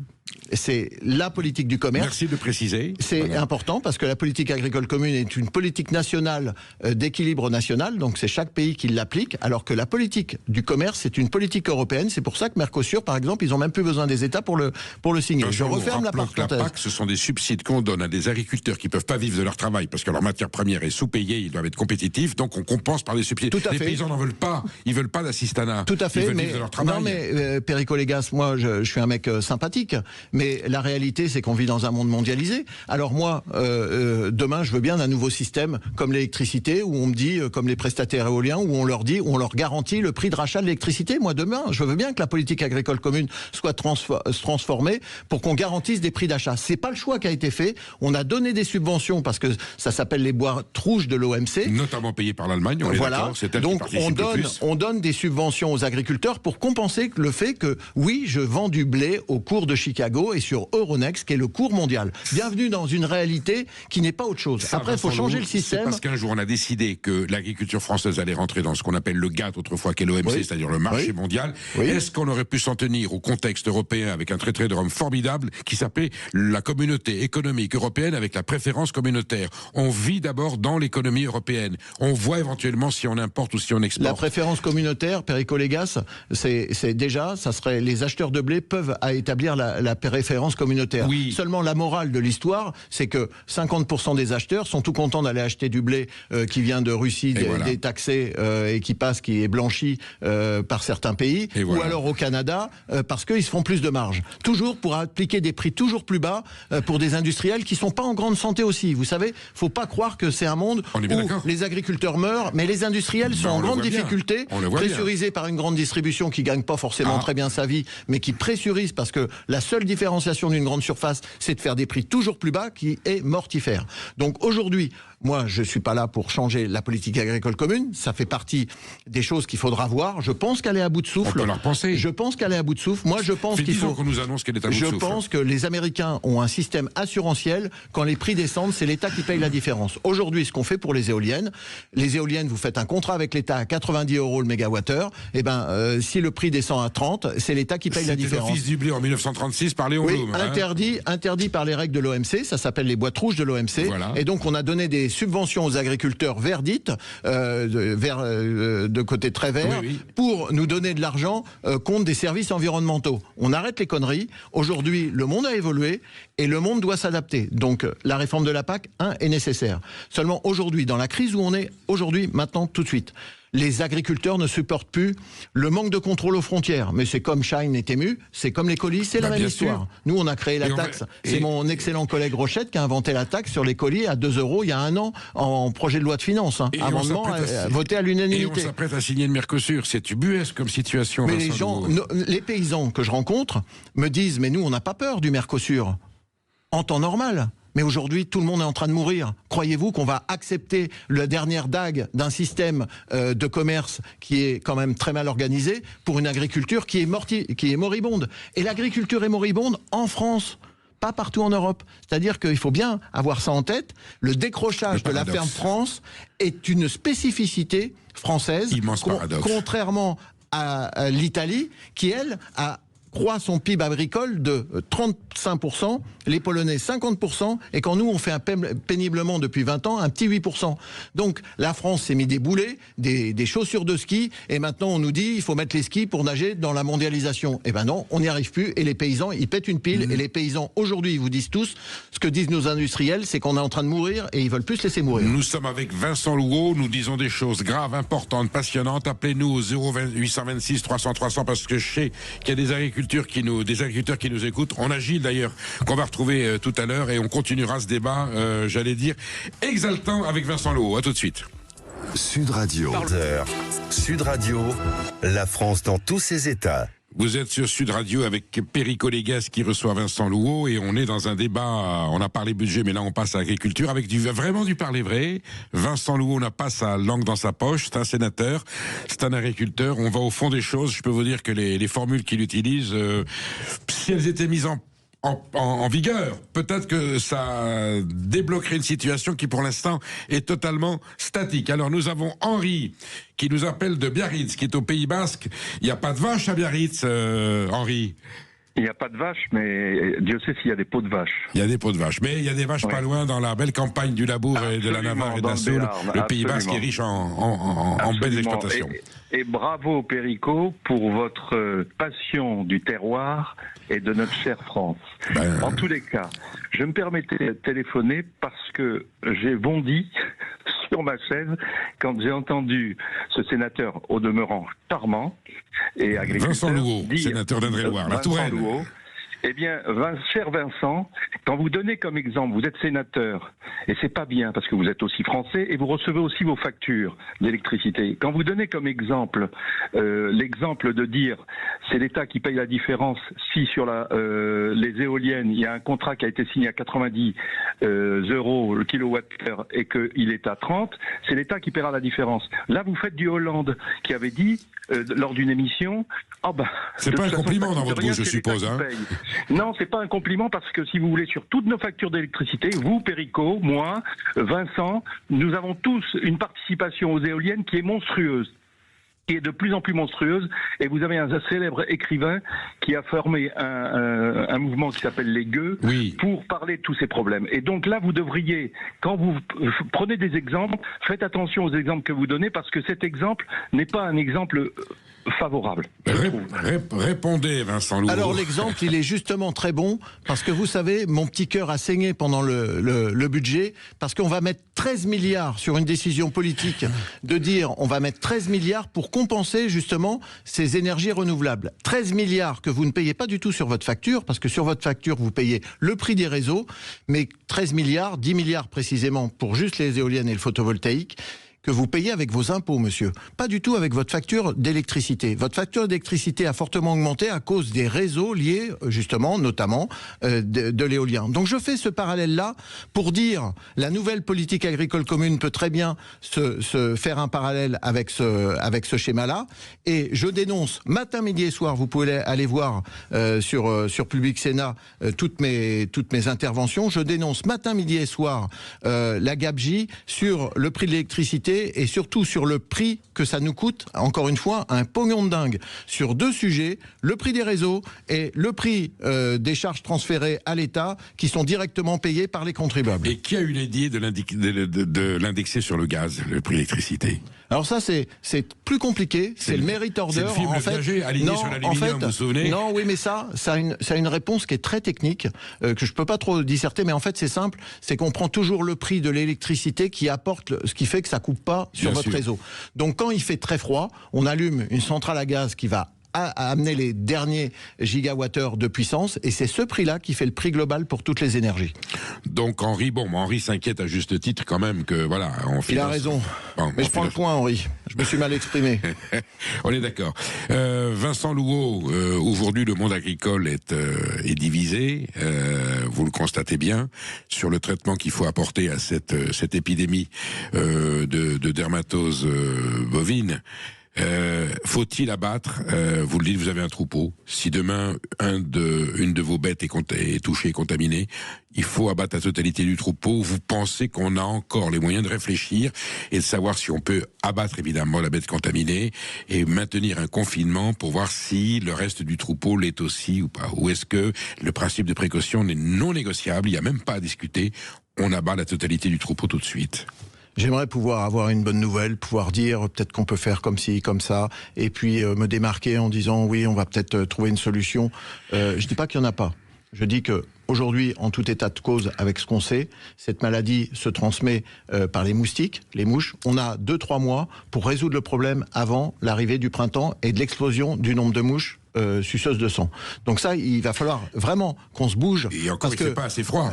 c'est la politique du commerce. Merci de préciser. C'est important parce que la politique agricole commune est une politique nationale d'équilibre national, donc c'est chaque pays qui l'applique, alors que la politique du commerce c'est une politique européenne. C'est pour ça que Mercosur, par exemple, ils ont même plus besoin des États pour le signer. Je referme la parenthèse. La PAC, ce sont des subsides qu'on donne à des agriculteurs qui peuvent pas vivre de leur travail parce que leur matière première est sous-payée, ils doivent être compétitifs, donc on compense par des subsides. Tout à fait. Les paysans n'en veulent pas, ils veulent pas d'assistanat. Tout à fait, ils veulent vivre de leur travail. Non mais Perico Légas, moi je suis un mec sympathique, mais la réalité c'est qu'on vit dans un monde mondialisé. Alors moi, demain je veux bien un nouveau système comme l'électricité, où on me dit, comme les prestataires éoliens, où on leur dit, où on leur garantit le prix de rachat de l'électricité. Moi demain, je veux bien que la politique agricole commune soit transformée pour qu'on garantisse des prix d'achat. C'est pas le choix qui a été fait. On a donné des subventions parce que ça s'appelle les boîtes rouges de l'OMC. Notamment payées par l'Allemagne, on est d'accord, c'est elle donc qui participe on donne des subventions aux agriculteurs pour compenser le fait que, oui, je vends du blé au cours de Chicago et sur Euronext, qui est le cours mondial. Bienvenue dans une réalité qui n'est pas autre chose. Après, il faut changer le système. C'est parce qu'un jour, on a décidé que l'agriculture française allait rentrer dans ce qu'on appelle le GATT autrefois, qui est l'OMC, c'est-à-dire le marché mondial. Est-ce qu'on aurait pu s'en tenir au contexte européen avec un traité de Rome formidable qui s'appelait la communauté économique européenne avec la préférence communautaire? On vit d'abord dans l'économie européenne. On voit éventuellement si on importe ou si on exporte. La préférence communautaire, Perico Légas, c'est déjà, ça serait, les acheteurs de blé peuvent établir la préférence communautaire. Oui. Seulement la morale de l'histoire, c'est que 50% des acheteurs sont tout contents d'aller acheter du blé qui vient de Russie, détaxé et qui est blanchi par certains pays, ou alors au Canada, parce qu'ils se font plus de marge. Toujours pour appliquer des prix toujours plus bas pour des industriels qui sont pas en grande santé aussi. Vous savez, faut pas croire que c'est un monde où les agriculteurs meurent, mais les industriels sont en grande difficulté, pressurisés par une grande distribution qui gagne pas forcément très bien sa vie, mais qui pressurise parce que la seule différenciation d'une grande surface, c'est de faire des prix toujours plus bas, qui est mortifère. Donc aujourd'hui, moi, je suis pas là pour changer la politique agricole commune. Ça fait partie des choses qu'il faudra voir. Je pense qu'elle est à bout de souffle. On peut la repenser. Je pense qu'elle est à bout de souffle. Moi, je pense qu'il faut. qu'on nous annonce qu'elle est à bout de souffle. Je pense que les Américains ont un système assurantiel. Quand les prix descendent, c'est l'État qui paye la différence. Aujourd'hui, ce qu'on fait pour les éoliennes, vous faites un contrat avec l'État à 90 € le mégawattheure. Et si le prix descend à 30, c'est l'État qui paye la différence. C'était l'office du blé en 1936 par Léon Blum. Interdit par les règles de l'OMC. Ça s'appelle les boîtes rouges de l'OMC. Voilà. Et donc, on a donné des subventions aux agriculteurs verdites, de côté très vert, pour nous donner de l'argent contre des services environnementaux. On arrête les conneries. Aujourd'hui, le monde a évolué et le monde doit s'adapter. Donc, la réforme de la PAC, est nécessaire. Seulement, aujourd'hui, dans la crise où on est, aujourd'hui, maintenant, tout de suite, les agriculteurs ne supportent plus le manque de contrôle aux frontières. Mais c'est comme Shine et Temu, c'est comme les colis, c'est la même histoire. Sûr. Nous, on a créé la taxe. C'est mon excellent collègue Rochette qui a inventé la taxe sur les colis à 2 € il y a un an en projet de loi de finances. Amendement voté à l'unanimité. Et on s'apprête à signer le Mercosur. C'est ubuesque comme situation. Mais les paysans que je rencontre me disent, mais nous, on n'a pas peur du Mercosur. En temps normal. Mais aujourd'hui, tout le monde est en train de mourir. Croyez-vous qu'on va accepter la dernière dague d'un système de commerce qui est quand même très mal organisé pour une agriculture qui est moribonde? Et l'agriculture est moribonde en France, pas partout en Europe. C'est-à-dire qu'il faut bien avoir ça en tête. Le décrochage de la ferme France est une spécificité française, contrairement à l'Italie, qui, elle, croît son PIB agricole de 35%, les Polonais 50%, et quand nous on fait péniblement depuis 20 ans un petit 8%. Donc la France s'est mis des boulets, des chaussures de ski, et maintenant on nous dit il faut mettre les skis pour nager dans la mondialisation. Eh ben non, on n'y arrive plus, et les paysans ils pètent une pile, et les paysans aujourd'hui ils vous disent tous, ce que disent nos industriels, c'est qu'on est en train de mourir, et ils veulent plus se laisser mourir. Nous sommes avec Vincent Louot, nous disons des choses graves, importantes, passionnantes. Appelez-nous au 0826 300 300 parce que je sais qu'il y a des agriculteurs qui nous écoutent. On a Gilles d'ailleurs qu'on va retrouver tout à l'heure et on continuera ce débat, j'allais dire, exaltant avec Vincent Louot. À tout de suite. Sud Radio, la France dans tous ses états. Vous êtes sur Sud Radio avec Perico Légas qui reçoit Vincent Louot et on est dans un débat, on a parlé budget mais là on passe à l'agriculture avec vraiment du parler vrai. Vincent Louot n'a pas sa langue dans sa poche, c'est un sénateur, c'est un agriculteur, on va au fond des choses. Je peux vous dire que les formules qu'il utilise, si elles étaient mises en vigueur, peut-être que ça débloquerait une situation qui pour l'instant est totalement statique. Alors nous avons Henri qui nous appelle de Biarritz, qui est au Pays Basque. Il n'y a pas de vache à Biarritz, Henri. Il n'y a pas de vaches, mais Dieu sait s'il y a des pots de vaches. Il y a des pots de vaches, mais il y a des vaches pas loin dans la belle campagne du Labour et de la Navarre et de la Soule. Le Pays Basque est riche en belles exploitations. Et bravo Perico pour votre passion du terroir et de notre chère France. En tous les cas, je me permettais de téléphoner parce que j'ai bondi sur ma chaise quand j'ai entendu ce sénateur au demeurant charmant et agriculteur Vincent Louot, sénateur d'Indre-et-Loire, la Touraine. Eh bien, cher Vincent, quand vous donnez comme exemple, vous êtes sénateur, et c'est pas bien parce que vous êtes aussi français et vous recevez aussi vos factures d'électricité. Quand vous donnez comme exemple l'exemple de dire c'est l'État qui paye la différence si sur les éoliennes il y a un contrat qui a été signé à 90 euros le kilowattheure et qu'il est à 30, c'est l'État qui paiera la différence. Là, vous faites du Hollande qui avait dit lors d'une émission, c'est pas un compliment dans votre bouche, je suppose, hein. Non, c'est pas un compliment parce que si vous voulez, sur toutes nos factures d'électricité, vous, Perico, moi, Vincent, nous avons tous une participation aux éoliennes qui est monstrueuse, qui est de plus en plus monstrueuse, et vous avez un célèbre écrivain qui a formé un mouvement qui s'appelle les Gueux pour parler de tous ces problèmes. Et donc là, vous devriez, quand vous prenez des exemples, faites attention aux exemples que vous donnez, parce que cet exemple n'est pas un exemple favorable. Répondez, Vincent Louot. Alors l'exemple, il est justement très bon, parce que vous savez, mon petit cœur a saigné pendant le budget, parce qu'on va mettre 13 milliards sur une décision politique de dire on va mettre 13 milliards pour compenser justement ces énergies renouvelables. 13 milliards que vous ne payez pas du tout sur votre facture, parce que sur votre facture, vous payez le prix des réseaux, mais 13 milliards, 10 milliards précisément pour juste les éoliennes et le photovoltaïque, que vous payez avec vos impôts, monsieur. Pas du tout avec votre facture d'électricité. Votre facture d'électricité a fortement augmenté à cause des réseaux liés, justement, notamment, de l'éolien. Donc je fais ce parallèle-là pour dire, la nouvelle politique agricole commune peut très bien se faire un parallèle avec ce schéma-là. Et je dénonce, matin, midi et soir, vous pouvez aller voir sur Public Sénat toutes mes interventions. Je dénonce matin, midi et soir la gabegie sur le prix de l'électricité et surtout sur le prix que ça nous coûte, encore une fois, un pognon de dingue, sur deux sujets, le prix des réseaux et le prix des charges transférées à l'État qui sont directement payées par les contribuables. Et qui a eu l'idée de l'indexer sur le gaz, le prix de l'électricité ? Alors ça, c'est plus compliqué, c'est le merit order. C'est le film en fait, aligné sur l'aluminium, vous vous souvenez ? Non, oui, mais ça a une réponse qui est très technique, que je peux pas trop disserter, mais en fait c'est simple, c'est qu'on prend toujours le prix de l'électricité qui apporte, ce qui fait que ça coupe pas sur votre réseau. Donc quand il fait très froid, on allume une centrale à gaz qui va amener les derniers gigawattheures de puissance, et c'est ce prix-là qui fait le prix global pour toutes les énergies. Donc Henri s'inquiète à juste titre quand même que voilà, il a raison. Mais je prends le point, Henri. Je me suis mal exprimé. On est d'accord. Vincent Louot, aujourd'hui le monde agricole est divisé. Vous le constatez bien sur le traitement qu'il faut apporter à cette épidémie de dermatose bovine. Faut-il abattre, vous le dites, vous avez un troupeau, si demain une de vos bêtes est touchée, contaminée, il faut abattre la totalité du troupeau. Vous pensez qu'on a encore les moyens de réfléchir et de savoir si on peut abattre évidemment la bête contaminée et maintenir un confinement pour voir si le reste du troupeau l'est aussi ou pas? Ou est-ce que le principe de précaution n'est non négociable, il n'y a même pas à discuter, on abat la totalité du troupeau tout de suite? J'aimerais pouvoir avoir une bonne nouvelle, pouvoir dire peut-être qu'on peut faire comme ci, comme ça, et puis me démarquer en disant oui, on va peut-être trouver une solution. Je dis pas qu'il y en a pas. Je dis que aujourd'hui, en tout état de cause, avec ce qu'on sait, cette maladie se transmet par les moustiques, les mouches. On a 2-3 mois pour résoudre le problème avant l'arrivée du printemps et de l'explosion du nombre de mouches suceuse de sang. Donc ça, il va falloir vraiment qu'on se bouge. Et encore, il ne fait pas assez froid.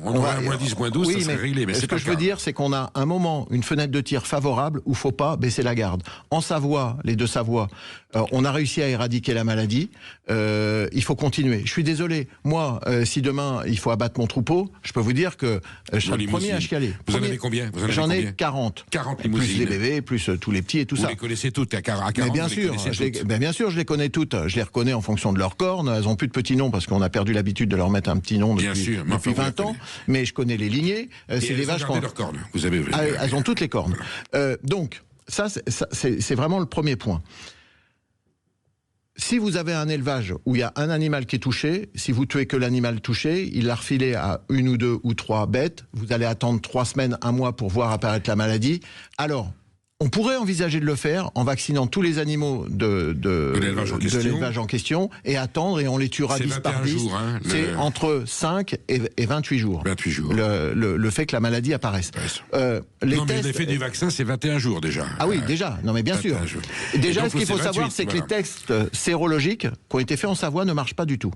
On aurait un moins 10, moins 12, ça serait réglé. Mais ce que je veux dire, c'est qu'on a un moment, une fenêtre de tir favorable où il ne faut pas baisser la garde. En Savoie, les deux Savoies, on a réussi à éradiquer la maladie. Il faut continuer. Je suis désolé. Moi, si demain, il faut abattre mon troupeau, je peux vous dire que je serai le premier à chialer. Vous en avez combien? J'en ai 40. 40 limousines. Plus les bébés, plus tous les petits et tout ça. Vous les connaissez toutes à 40? Mais bien sûr, je les connais toutes. Je les reconnais en fonction de leur cornes. Elles n'ont plus de petits noms parce qu'on a perdu l'habitude de leur mettre un petit nom depuis 20 ans. Mais je connais les lignées. C'est des vaches qui ont leurs cornes. Vous avez vu. Elles ont toutes les cornes. Donc, ça, c'est vraiment le premier point. Si vous avez un élevage où il y a un animal qui est touché, si vous tuez que l'animal touché, il l'a refilé à 1 ou 2 ou 3 bêtes, vous allez attendre 3 semaines, 1 mois pour voir apparaître la maladie. Alors, on pourrait envisager de le faire en vaccinant tous les animaux de l'élevage en question et attendre, et on les tuera 10 par 10. Jours, hein, c'est entre 5 et 28 jours. 28 jours. Le fait que la maladie apparaisse. L'effet du vaccin, c'est 21 jours déjà. Ah oui, déjà. Non, mais bien sûr. Déjà, ce qu'il faut savoir, c'est que les tests sérologiques qui ont été faits en Savoie ne marchent pas du tout.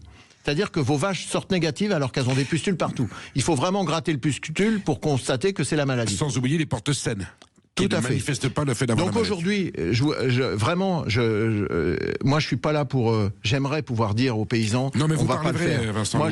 C'est-à-dire que vos vaches sortent négatives alors qu'elles ont des pustules partout. Il faut vraiment gratter le pustule pour constater que c'est la maladie. Sans oublier les portes saines. Tout à fait. Manifeste pas le fait d'avoir. Donc aujourd'hui, moi je suis pas là pour. J'aimerais pouvoir dire aux paysans. Non mais on vous va pas le faire. Vincent. Moi,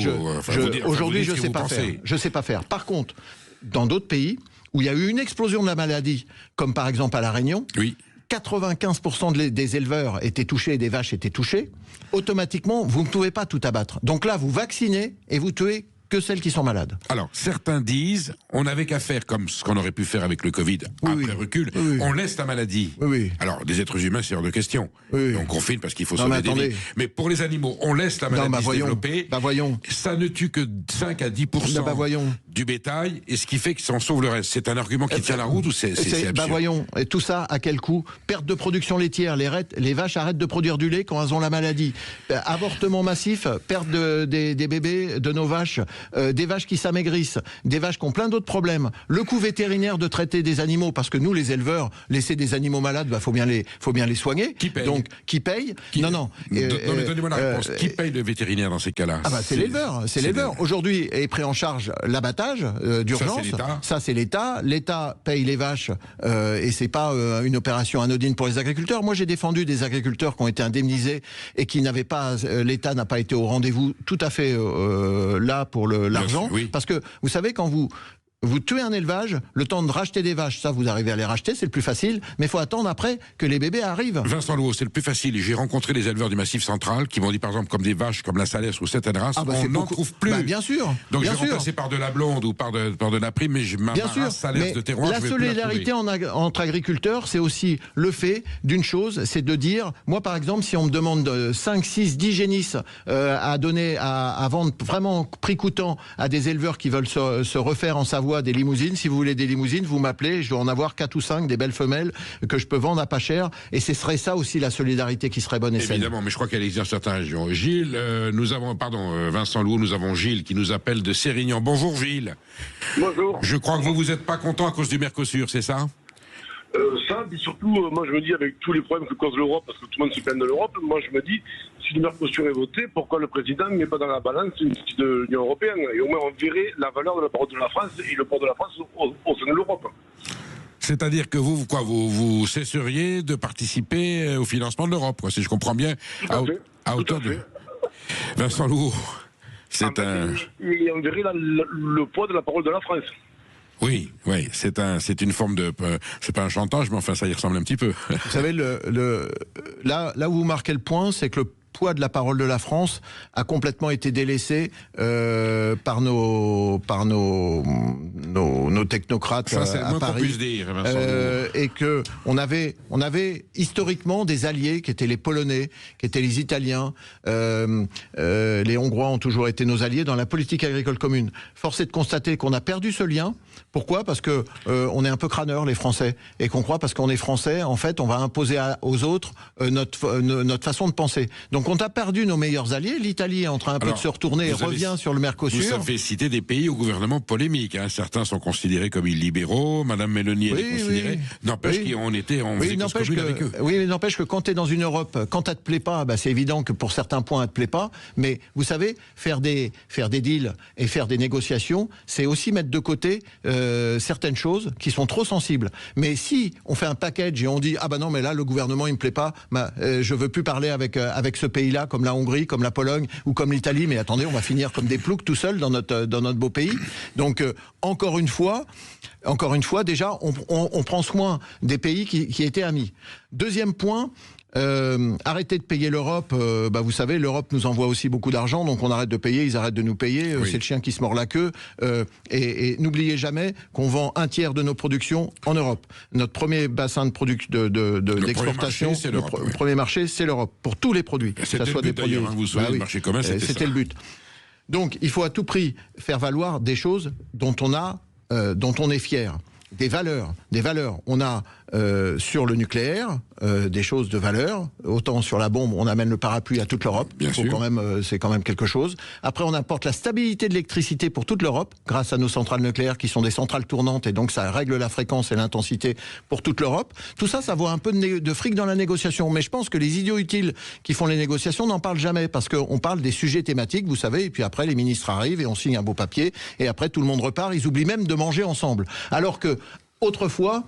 aujourd'hui, je sais pas faire. Je sais pas faire. Par contre, dans d'autres pays où il y a eu une explosion de la maladie, comme par exemple à La Réunion. Oui. 95% des éleveurs étaient touchés, des vaches étaient touchées. Automatiquement, vous ne pouvez pas tout abattre. Donc là, vous vaccinez et vous tuez que celles qui sont malades. Alors, certains disent, on n'avait qu'à faire comme ce qu'on aurait pu faire avec le Covid, après recul, on laisse la maladie. Alors, des êtres humains, c'est hors de question. On confine parce qu'il faut sauver des vies. Mais pour les animaux, on laisse la maladie se développer. Ça ne tue que 5 à 10% du bétail, et ce qui fait que ça en sauve le reste. C'est un argument qui tient la route ou c'est absurde? Voyons, et tout ça, à quel coût? Perte de production laitière, les vaches arrêtent de produire du lait quand elles ont la maladie. Avortement massif, perte des bébés de nos vaches. Des vaches qui s'amaigrissent, des vaches qui ont plein d'autres problèmes. Le coût vétérinaire de traiter des animaux, parce que nous, les éleveurs, laisser des animaux malades, faut bien les soigner. Qui paye? Donc, qui paye? Non, mais donnez-moi la réponse. Qui paye le vétérinaire dans ces cas-là? C'est l'éleveur. C'est l'éleveur. Aujourd'hui, est pris en charge l'abattage d'urgence. Ça, c'est l'État. L'État paye les vaches et c'est pas une opération anodine pour les agriculteurs. Moi, j'ai défendu des agriculteurs qui ont été indemnisés et qui n'avaient pas. L'État n'a pas été au rendez-vous tout à fait là pour l'argent, parce que vous savez, quand vous tuez un élevage, le temps de racheter des vaches, ça vous arrivez à les racheter, c'est le plus facile, mais il faut attendre après que les bébés arrivent. Vincent Louot, c'est le plus facile. J'ai rencontré des éleveurs du Massif central qui m'ont dit par exemple comme des vaches comme la Salers ou certaines races, on n'en trouve plus. Bien sûr. Donc je vais remplacer par de la blonde ou par de la prime, mais ma race Salers de terroir, la solidarité entre agriculteurs, c'est aussi le fait d'une chose, c'est de dire, moi par exemple, si on me demande 5, 6, 10 génisses à donner, à vendre vraiment prix coûtant à des éleveurs qui veulent se refaire en Savoie, des limousines. Si vous voulez des limousines, vous m'appelez, je dois en avoir 4 ou 5, des belles femelles que je peux vendre à pas cher, et ce serait ça aussi la solidarité qui serait bonne et saine. Évidemment, mais je crois qu'elle existe dans certaines régions. Gilles, Vincent Louot, nous avons Gilles qui nous appelle de Sérignan. Bonjour Gilles. Bonjour. Je crois que vous n'êtes pas content à cause du Mercosur, c'est ça? Ça, mais surtout, moi je me dis, avec tous les problèmes que cause l'Europe, parce que tout le monde se plaint de l'Europe, moi je me dis, si le Mercosur est voté, pourquoi le président ne met pas dans la balance une petite de l'Union européenne? Et au moins on verrait la valeur de la parole de la France et le port de la France au sein de l'Europe. C'est-à-dire que vous cesseriez de participer au financement de l'Europe, si je comprends bien, à hauteur de... Vincent Louot, et on verrait le poids de la parole de la France. Oui, c'est une forme de, c'est pas un chantage, mais enfin ça y ressemble un petit peu. Vous savez, là où vous marquez le point, c'est que le poids de la parole de la France a complètement été délaissé par nos technocrates à Paris. Puisse dire, et que on avait historiquement des alliés qui étaient les Polonais, qui étaient les Italiens, les Hongrois ont toujours été nos alliés dans la politique agricole commune. Force est de constater qu'on a perdu ce lien. Pourquoi? Parce que on est un peu crâneurs les Français, et qu'on croit parce qu'on est Français, en fait, on va imposer aux autres notre façon de penser. Donc Donc on a perdu nos meilleurs alliés. L'Italie est en train un peu de se retourner et revient sur le Mercosur. Vous avez cité des pays au gouvernement polémique. Hein. Certains sont considérés comme illibéraux. Madame Meloni elle est considérée. N'empêche qu'on était en cause commune avec eux. Oui, mais n'empêche que quand tu es dans une Europe, quand ça te plaît pas, c'est évident que pour certains points, ça te plaît pas. Mais vous savez, faire des deals et faire des négociations, c'est aussi mettre de côté certaines choses qui sont trop sensibles. Mais si on fait un package et on dit non, mais là le gouvernement il me plaît pas, je veux plus parler avec ce pays-là, comme la Hongrie, comme la Pologne ou comme l'Italie. Mais attendez, on va finir comme des ploucs tout seuls dans notre beau pays. Donc encore une fois, déjà, on prend soin des pays qui étaient amis. Deuxième point. Arrêtez de payer l'Europe. Vous savez, l'Europe nous envoie aussi beaucoup d'argent, donc on arrête de payer, ils arrêtent de nous payer. C'est le chien qui se mord la queue. Et n'oubliez jamais qu'on vend un tiers de nos productions en Europe. Notre premier bassin d'exportation, le premier marché, c'est l'Europe pour tous les produits. Que ce soit des produits. Vous savez, le marché commun, c'était le but. Donc, il faut à tout prix faire valoir des choses dont on est fier. Des valeurs. On a sur le nucléaire des choses de valeur. Autant sur la bombe, on amène le parapluie à toute l'Europe. C'est quand même quelque chose. Après, on apporte la stabilité de l'électricité pour toute l'Europe, grâce à nos centrales nucléaires qui sont des centrales tournantes, et donc ça règle la fréquence et l'intensité pour toute l'Europe. Tout ça, ça vaut un peu de fric dans la négociation. Mais je pense que les idiots utiles qui font les négociations n'en parlent jamais, parce qu'on parle des sujets thématiques, vous savez, et puis après les ministres arrivent et on signe un beau papier, et après tout le monde repart. Ils oublient même de manger ensemble. Alors que autrefois,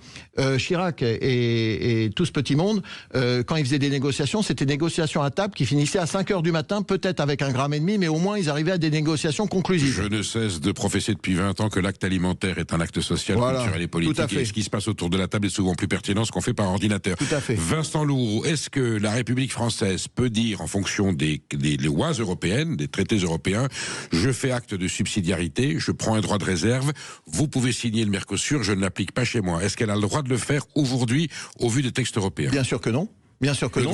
Chirac et tout ce petit monde, quand ils faisaient des négociations, c'était des négociations à table qui finissaient à 5h du matin, peut-être avec 1,5 gramme, mais au moins ils arrivaient à des négociations conclusives. Je ne cesse de professer depuis 20 ans que l'acte alimentaire est un acte social, culturel et politique. Et ce qui se passe autour de la table est souvent plus pertinent ce qu'on fait par ordinateur. Tout à fait. Vincent Louroux, est-ce que la République française peut dire, en fonction des lois européennes, des traités européens, je fais acte de subsidiarité, je prends un droit de réserve, vous pouvez signer le Mercosur, je ne l'applique pas chez moi. Est-ce qu'elle a le droit de le faire aujourd'hui au vu des textes européens? Bien sûr que non. Bien sûr que non.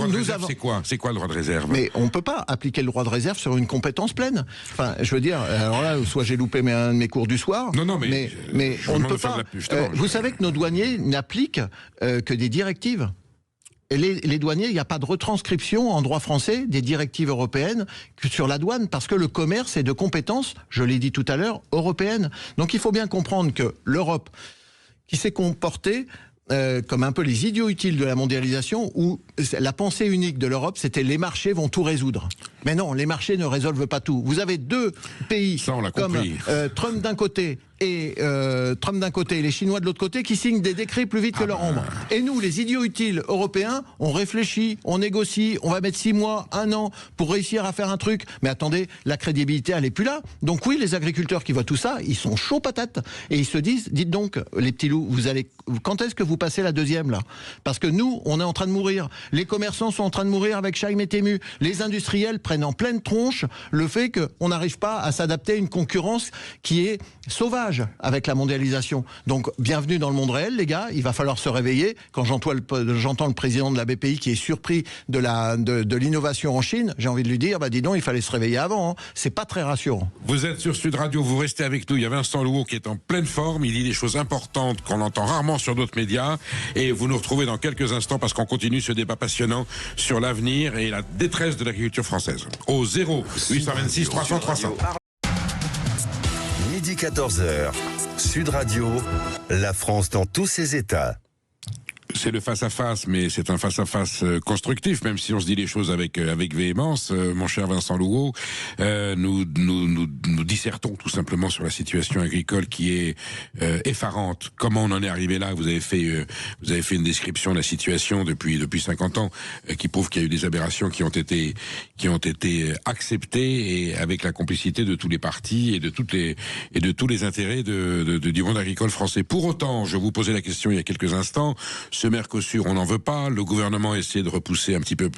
C'est quoi le droit de réserve? Mais on ne peut pas appliquer le droit de réserve sur une compétence pleine. Enfin, je veux dire, alors là, soit j'ai loupé un de mes cours du soir. Non, mais on ne peut pas. Vous savez que nos douaniers n'appliquent que des directives. Et les douaniers, il n'y a pas de retranscription en droit français des directives européennes sur la douane, parce que le commerce est de compétence, je l'ai dit tout à l'heure, européenne. Donc il faut bien comprendre que l'Europe, qui s'est comportée comme un peu les idiots utiles de la mondialisation, où la pensée unique de l'Europe, c'était les marchés vont tout résoudre. Mais non, les marchés ne résolvent pas tout. Vous avez deux pays comme Trump d'un côté et les Chinois de l'autre côté qui signent des décrets plus vite que leur ombre. Et nous, les idiots utiles européens, on réfléchit, on négocie, on va mettre 6 mois, 1 an pour réussir à faire un truc. Mais attendez, la crédibilité, elle est plus là. Donc oui, les agriculteurs qui voient tout ça, ils sont chauds patates. Et ils se disent, dites donc, les petits loups, quand est-ce que vous passez la deuxième, là? Parce que nous, on est en train de mourir. Les commerçants sont en train de mourir avec Chaim et Temu. Les industriels prennent en pleine tronche le fait qu'on n'arrive pas à s'adapter à une concurrence qui est sauvage avec la mondialisation. Donc, bienvenue dans le monde réel, les gars. Il va falloir se réveiller. Quand j'entends le président de la BPI qui est surpris de l'innovation en Chine, j'ai envie de lui dire, dis donc, il fallait se réveiller avant. Hein. C'est pas très rassurant. Vous êtes sur Sud Radio, vous restez avec nous. Il y a Vincent Louroux qui est en pleine forme. Il dit des choses importantes qu'on entend rarement sur d'autres médias. Et vous nous retrouvez dans quelques instants parce qu'on continue ce débat passionnant sur l'avenir et la détresse de l'agriculture française. Au 0826 300 300. Midi 14h, Sud Radio, la France dans tous ses états. C'est le face-à-face, mais c'est un face-à-face constructif, même si on se dit les choses avec véhémence. Mon cher Vincent Louroux, nous dissertons tout simplement sur la situation agricole qui est effarante. Comment on en est arrivé là? Vous avez fait une description de la situation depuis 50 ans, qui prouve qu'il y a eu des aberrations qui ont été acceptées, et avec la complicité de tous les partis et de tous les intérêts du monde agricole français. Pour autant, je vous posais la question il y a quelques instants. Ce Mercosur, on n'en veut pas. Le gouvernement essaie de repousser un petit peu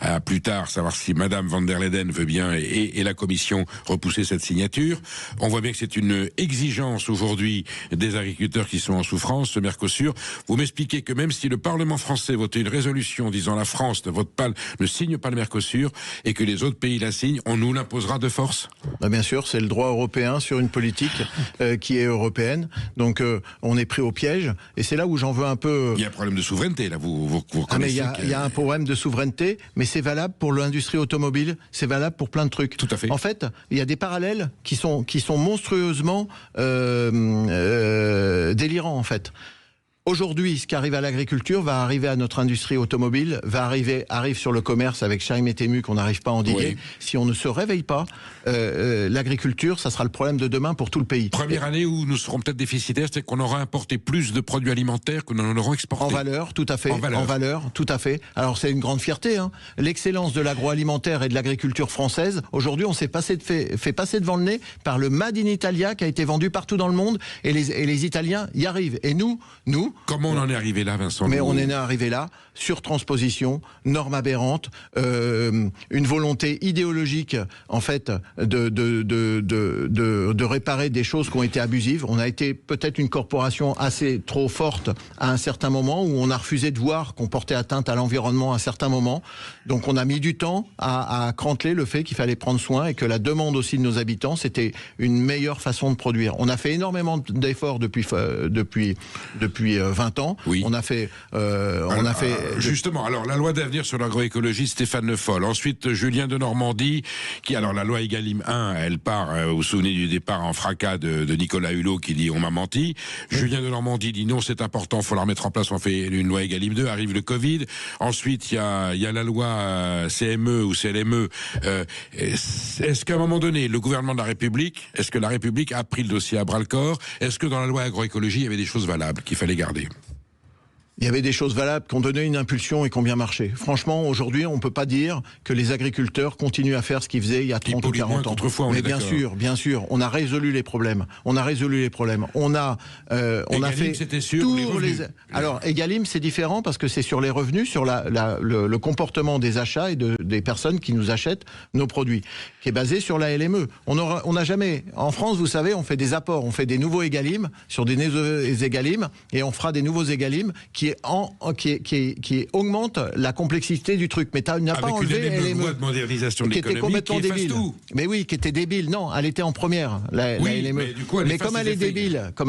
à plus tard, savoir si Madame van der Leyen veut bien, et la Commission repousser cette signature. On voit bien que c'est une exigence aujourd'hui des agriculteurs qui sont en souffrance, ce Mercosur. Vous m'expliquez que même si le Parlement français votait une résolution disant la France ne signe pas le Mercosur, et que les autres pays la signent, on nous l'imposera de force? Bien sûr, c'est le droit européen sur une politique qui est européenne. Donc on est pris au piège, et c'est là où j'en veux un peu... Il y a un problème de souveraineté, là, vous mais il reconnaissez y a un problème de souveraineté, mais c'est valable pour l'industrie automobile, c'est valable pour plein de trucs. Tout à fait. En fait, il y a des parallèles qui sont monstrueusement délirants, en fait. Aujourd'hui, ce qui arrive à l'agriculture va arriver à notre industrie automobile, arrive sur le commerce avec Charim et Tému qu'on n'arrive pas à endiguer. Oui. Si on ne se réveille pas, l'agriculture, ça sera le problème de demain pour tout le pays. Première année où nous serons peut-être déficitaires, c'est qu'on aura importé plus de produits alimentaires que nous en aurons exportés. En valeur, tout à fait. En valeur, tout à fait. Alors c'est une grande fierté. Hein. L'excellence de l'agroalimentaire et de l'agriculture française, aujourd'hui on s'est fait passer devant le nez par le Made in Italia qui a été vendu partout dans le monde et les Italiens y arrivent. Et nous... Comment on en est arrivé là, Vincent? Mais on est arrivé là, surtransposition, normes aberrantes, une volonté idéologique, en fait, de réparer des choses qui ont été abusives. On a été peut-être une corporation assez trop forte à un certain moment, où on a refusé de voir qu'on portait atteinte à l'environnement à un certain moment. Donc on a mis du temps à cranteler le fait qu'il fallait prendre soin et que la demande aussi de nos habitants, c'était une meilleure façon de produire. On a fait énormément d'efforts depuis 20 ans. Oui. On a fait... Justement, alors la loi d'avenir sur l'agroécologie, Stéphane Le Foll. Ensuite, Julien de Normandie, alors la loi Egalim 1, elle part, vous vous souvenez du départ en fracas de Nicolas Hulot qui dit on m'a menti. Julien de Normandie dit non, c'est important, il faut la remettre en place, on fait une loi Egalim 2, arrive le Covid. Ensuite, il y a la loi CME ou CLME. Est-ce qu'à un moment donné, le gouvernement de la République, est-ce que la République a pris le dossier à bras-le-corps? Est-ce que dans la loi agroécologie, il y avait des choses valables qu'il fallait garder? Il y avait des choses valables qui ont donné une impulsion et qui ont bien marché. Franchement, aujourd'hui, on ne peut pas dire que les agriculteurs continuent à faire ce qu'ils faisaient il y a 30 ou 40 ans. Mais bien sûr, on a résolu les problèmes. On a fait c'était sur tous les revenus. Alors, Egalim, c'est différent parce que c'est sur les revenus, sur le comportement des achats et des personnes qui nous achètent nos produits, qui est basé sur la LME. On n'a jamais... En France, vous savez, on fait des apports, on fait des nouveaux Egalim sur des nouveaux Egalim et on fera des nouveaux Egalim qui augmente la complexité du truc. Mais tu n'as pas enlevé une loi de modernisation de qui était l'économie complètement débile. Tout. Mais oui, qui était débile. Non, elle était en première, la LME. Mais, du coup, comme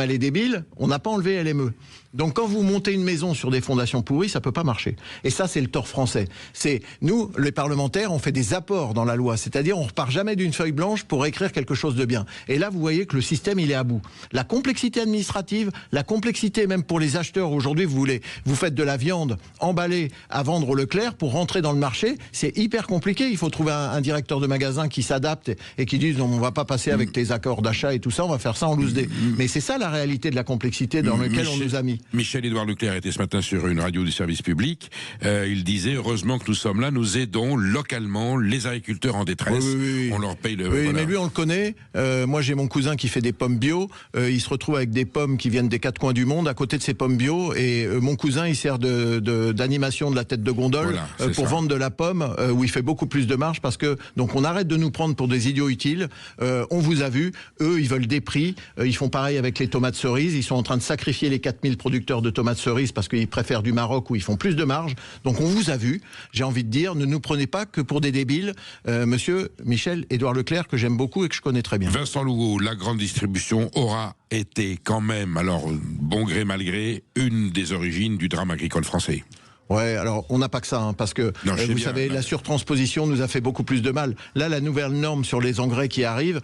elle est débile, on n'a pas enlevé LME. Donc quand vous montez une maison sur des fondations pourries, ça peut pas marcher. Et ça, c'est le tort français. C'est nous, les parlementaires, on fait des apports dans la loi. C'est-à-dire, on repart jamais d'une feuille blanche pour écrire quelque chose de bien. Et là, vous voyez que le système, il est à bout. La complexité administrative, la complexité même pour les acheteurs. Aujourd'hui, vous faites de la viande emballée à vendre au Leclerc pour rentrer dans le marché. C'est hyper compliqué. Il faut trouver un directeur de magasin qui s'adapte et qui dise, non, on va pas passer avec tes accords d'achat et tout ça, on va faire ça en loose day. Mais c'est ça la réalité de la complexité dans laquelle on nous a mis. Michel-Édouard Leclerc était ce matin sur une radio du service public. Il disait, heureusement que nous sommes là, nous aidons localement les agriculteurs en détresse. Oui. On leur paye le... Oui, voilà. mais lui, on le connaît. Moi, j'ai mon cousin qui fait des pommes bio. Il se retrouve avec des pommes qui viennent des quatre coins du monde à côté de ces pommes bio. Et mon cousin, il sert d'animation de la tête de gondole pour vendre de la pomme où il fait beaucoup plus de marge parce que... Donc, on arrête de nous prendre pour des idiots utiles. On vous a vu. Eux, ils veulent des prix. Ils font pareil avec les tomates cerises. Ils sont en train de sacrifier les 4000 producteurs de tomates cerises parce qu'ils préfèrent du Maroc où ils font plus de marge. Donc on vous a vu, j'ai envie de dire, ne nous prenez pas que pour des débiles. Monsieur Michel-Édouard Leclerc, que j'aime beaucoup et que je connais très bien. Vincent Louveau, la grande distribution aura été quand même, alors bon gré mal gré, une des origines du drame agricole français. Ouais, alors on n'a pas que ça, parce que vous savez, la surtransposition nous a fait beaucoup plus de mal. Là, la nouvelle norme sur les engrais qui arrive,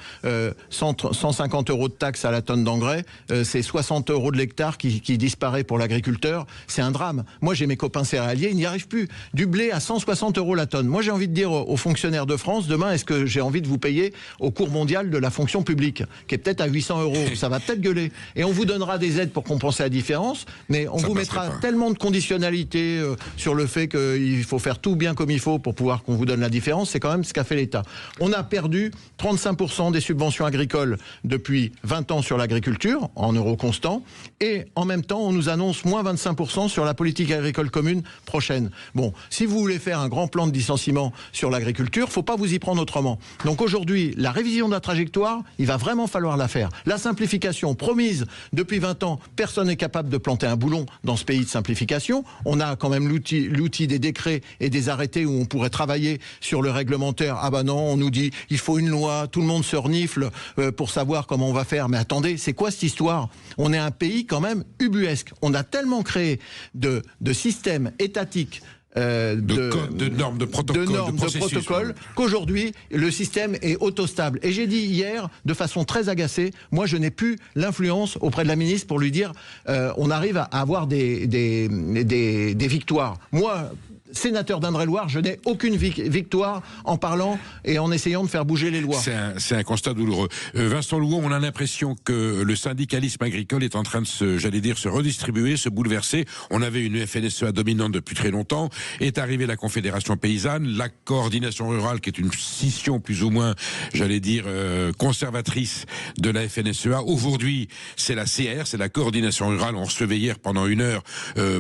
150 € de taxe à la tonne d'engrais, c'est 60 € de l'hectare qui disparaît pour l'agriculteur. C'est un drame. Moi, j'ai mes copains céréaliers, ils n'y arrivent plus. Du blé à 160 € la tonne. Moi, j'ai envie de dire aux fonctionnaires de France, demain, est-ce que j'ai envie de vous payer au cours mondial de la fonction publique, qui est peut-être à 800 €. Ça va peut-être gueuler. Et on vous donnera des aides pour compenser la différence, mais on vous mettra tellement de conditionnalités sur le fait qu'il faut faire tout bien comme il faut pour pouvoir qu'on vous donne la différence. C'est quand même ce qu'a fait l'État. On a perdu 35% des subventions agricoles depuis 20 ans sur l'agriculture, en euros constants, et en même temps, on nous annonce moins 25% sur la politique agricole commune prochaine. Bon, si vous voulez faire un grand plan de licenciement sur l'agriculture, faut pas vous y prendre autrement. Donc aujourd'hui, la révision de la trajectoire, il va vraiment falloir la faire. La simplification promise depuis 20 ans, personne n'est capable de planter un boulon dans ce pays de simplification. On a quand même même l'outil des décrets et des arrêtés où on pourrait travailler sur le réglementaire. Ah bah non, on nous dit il faut une loi, tout le monde se renifle pour savoir comment on va faire. Mais attendez, c'est quoi cette histoire? On est un pays quand même ubuesque. On a tellement créé de systèmes étatiques, de normes, de protocoles, qu'aujourd'hui le système est autostable. Et j'ai dit hier, de façon très agacée, moi je n'ai plus l'influence auprès de la ministre pour lui dire on arrive à avoir des victoires. Moi, sénateur d'Indre-et-Loire, je n'ai aucune victoire en parlant et en essayant de faire bouger les lois. C'est un constat douloureux. Vincent Louot, on a l'impression que le syndicalisme agricole est en train de se redistribuer, se bouleverser. On avait une FNSEA dominante depuis très longtemps. Est arrivée la Confédération paysanne, la coordination rurale, qui est une scission plus ou moins, conservatrice de la FNSEA. Aujourd'hui, c'est la CR, c'est la coordination rurale. On recevait hier pendant 1 heure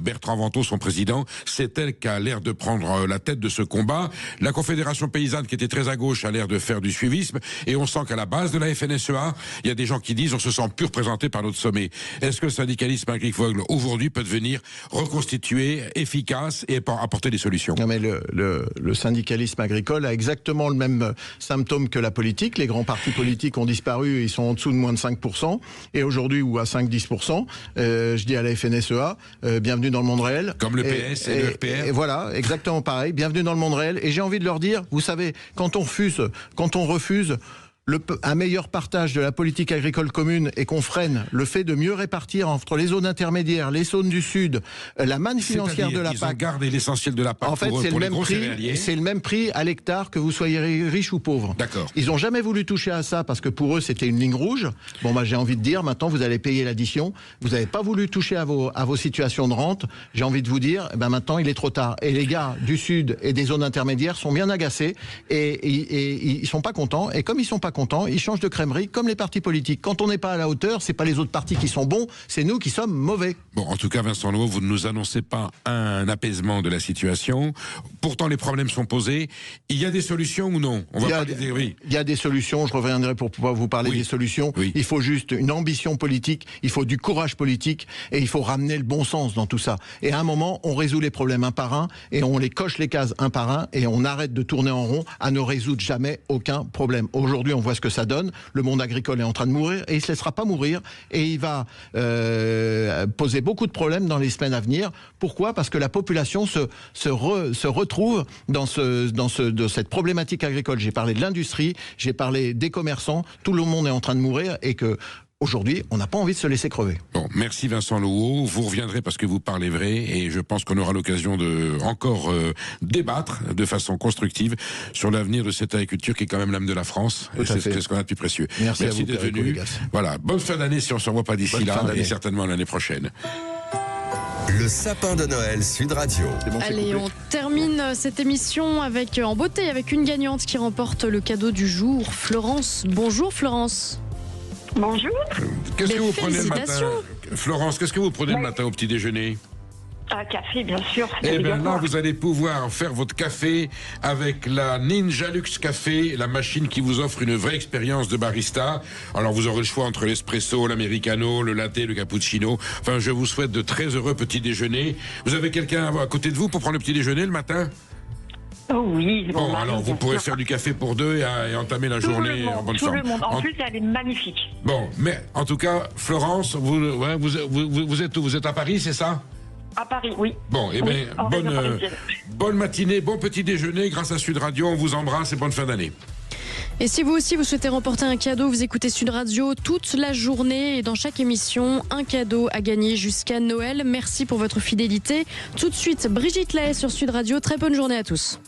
Bertrand Ventot, son président. C'est elle qui a l'air de prendre la tête de ce combat. La Confédération paysanne, qui était très à gauche, a l'air de faire du suivisme, et on sent qu'à la base de la FNSEA, il y a des gens qui disent on se sent plus représenté par notre sommet. Est-ce que le syndicalisme agricole aujourd'hui peut devenir reconstitué, efficace et apporter des solutions? Non, mais le syndicalisme agricole a exactement le même symptôme que la politique. Les grands partis politiques ont disparu, ils sont en dessous de moins de 5%, et aujourd'hui, ou à 5-10%, je dis à la FNSEA, bienvenue dans le monde réel. Comme le PS et le RPR. Et voilà, exactement pareil, bienvenue dans le monde réel. Et j'ai envie de leur dire, vous savez, quand on refuse un meilleur partage de la politique agricole commune et qu'on freine le fait de mieux répartir entre les zones intermédiaires, les zones du Sud, la manne financière de la PAC. Ils ont gardé l'essentiel de la PAC. En fait, c'est le même prix à l'hectare que vous soyez riche ou pauvre. D'accord. Ils n'ont jamais voulu toucher à ça parce que pour eux, c'était une ligne rouge. Bon, bah, j'ai envie de dire, maintenant, vous allez payer l'addition. Vous n'avez pas voulu toucher à vos situations de rente. J'ai envie de vous dire, maintenant, il est trop tard. Et les gars du Sud et des zones intermédiaires sont bien agacés et ils sont pas contents. Et comme ils sont pas contents, ils changent de crèmerie, comme les partis politiques. Quand on n'est pas à la hauteur, c'est pas les autres partis qui sont bons, c'est nous qui sommes mauvais. Bon, en tout cas, Vincent Louot, vous ne nous annoncez pas un apaisement de la situation. Pourtant, les problèmes sont posés. Il y a des solutions ou non? Il y a des solutions, je reviendrai pour pouvoir vous parler des solutions. Oui. Il faut juste une ambition politique, il faut du courage politique et il faut ramener le bon sens dans tout ça. Et à un moment, on résout les problèmes un par un et on les coche les cases un par un et on arrête de tourner en rond à ne résoudre jamais aucun problème. Aujourd'hui, on voit ce que ça donne. Le monde agricole est en train de mourir et il ne se laissera pas mourir et il va poser beaucoup de problèmes dans les semaines à venir. Pourquoi? Parce que la population se retrouve dans cette problématique agricole. J'ai parlé de l'industrie, j'ai parlé des commerçants, tout le monde est en train de mourir et que aujourd'hui, on n'a pas envie de se laisser crever. Bon, merci Vincent Louot. Vous reviendrez parce que vous parlez vrai et je pense qu'on aura l'occasion de encore débattre de façon constructive sur l'avenir de cette agriculture qui est quand même l'âme de la France. C'est ce qu'on a de plus précieux. Merci d'être venu. Voilà, bonne fin d'année si on ne se revoit pas d'ici là et certainement l'année prochaine. Le sapin de Noël Sud Radio. Allez, on termine cette émission en beauté avec une gagnante qui remporte le cadeau du jour. Florence. Bonjour Florence. Bonjour. Qu'est-ce que vous prenez le matin, Florence? Qu'est-ce que vous prenez le matin au petit déjeuner? Un café, bien sûr. Et bien là, vous allez pouvoir faire votre café avec la Ninja Luxe Café, la machine qui vous offre une vraie expérience de barista. Alors vous aurez le choix entre l'espresso, l'americano, le latte, le cappuccino. Enfin, je vous souhaite de très heureux petits déjeuners. Vous avez quelqu'un à côté de vous pour prendre le petit déjeuner le matin? Oh oui. Bon, alors vous pourrez faire du café pour deux et entamer la journée en bonne forme. Tout le monde. En plus, elle est magnifique. Bon, mais en tout cas, Florence, vous êtes où? Vous êtes à Paris, c'est ça? À Paris, oui. Bon, eh bien, bonne matinée, bon petit déjeuner grâce à Sud Radio. On vous embrasse et bonne fin d'année. Et si vous aussi vous souhaitez remporter un cadeau, vous écoutez Sud Radio toute la journée et dans chaque émission, un cadeau à gagner jusqu'à Noël. Merci pour votre fidélité. Tout de suite, Brigitte Lahaie sur Sud Radio. Très bonne journée à tous.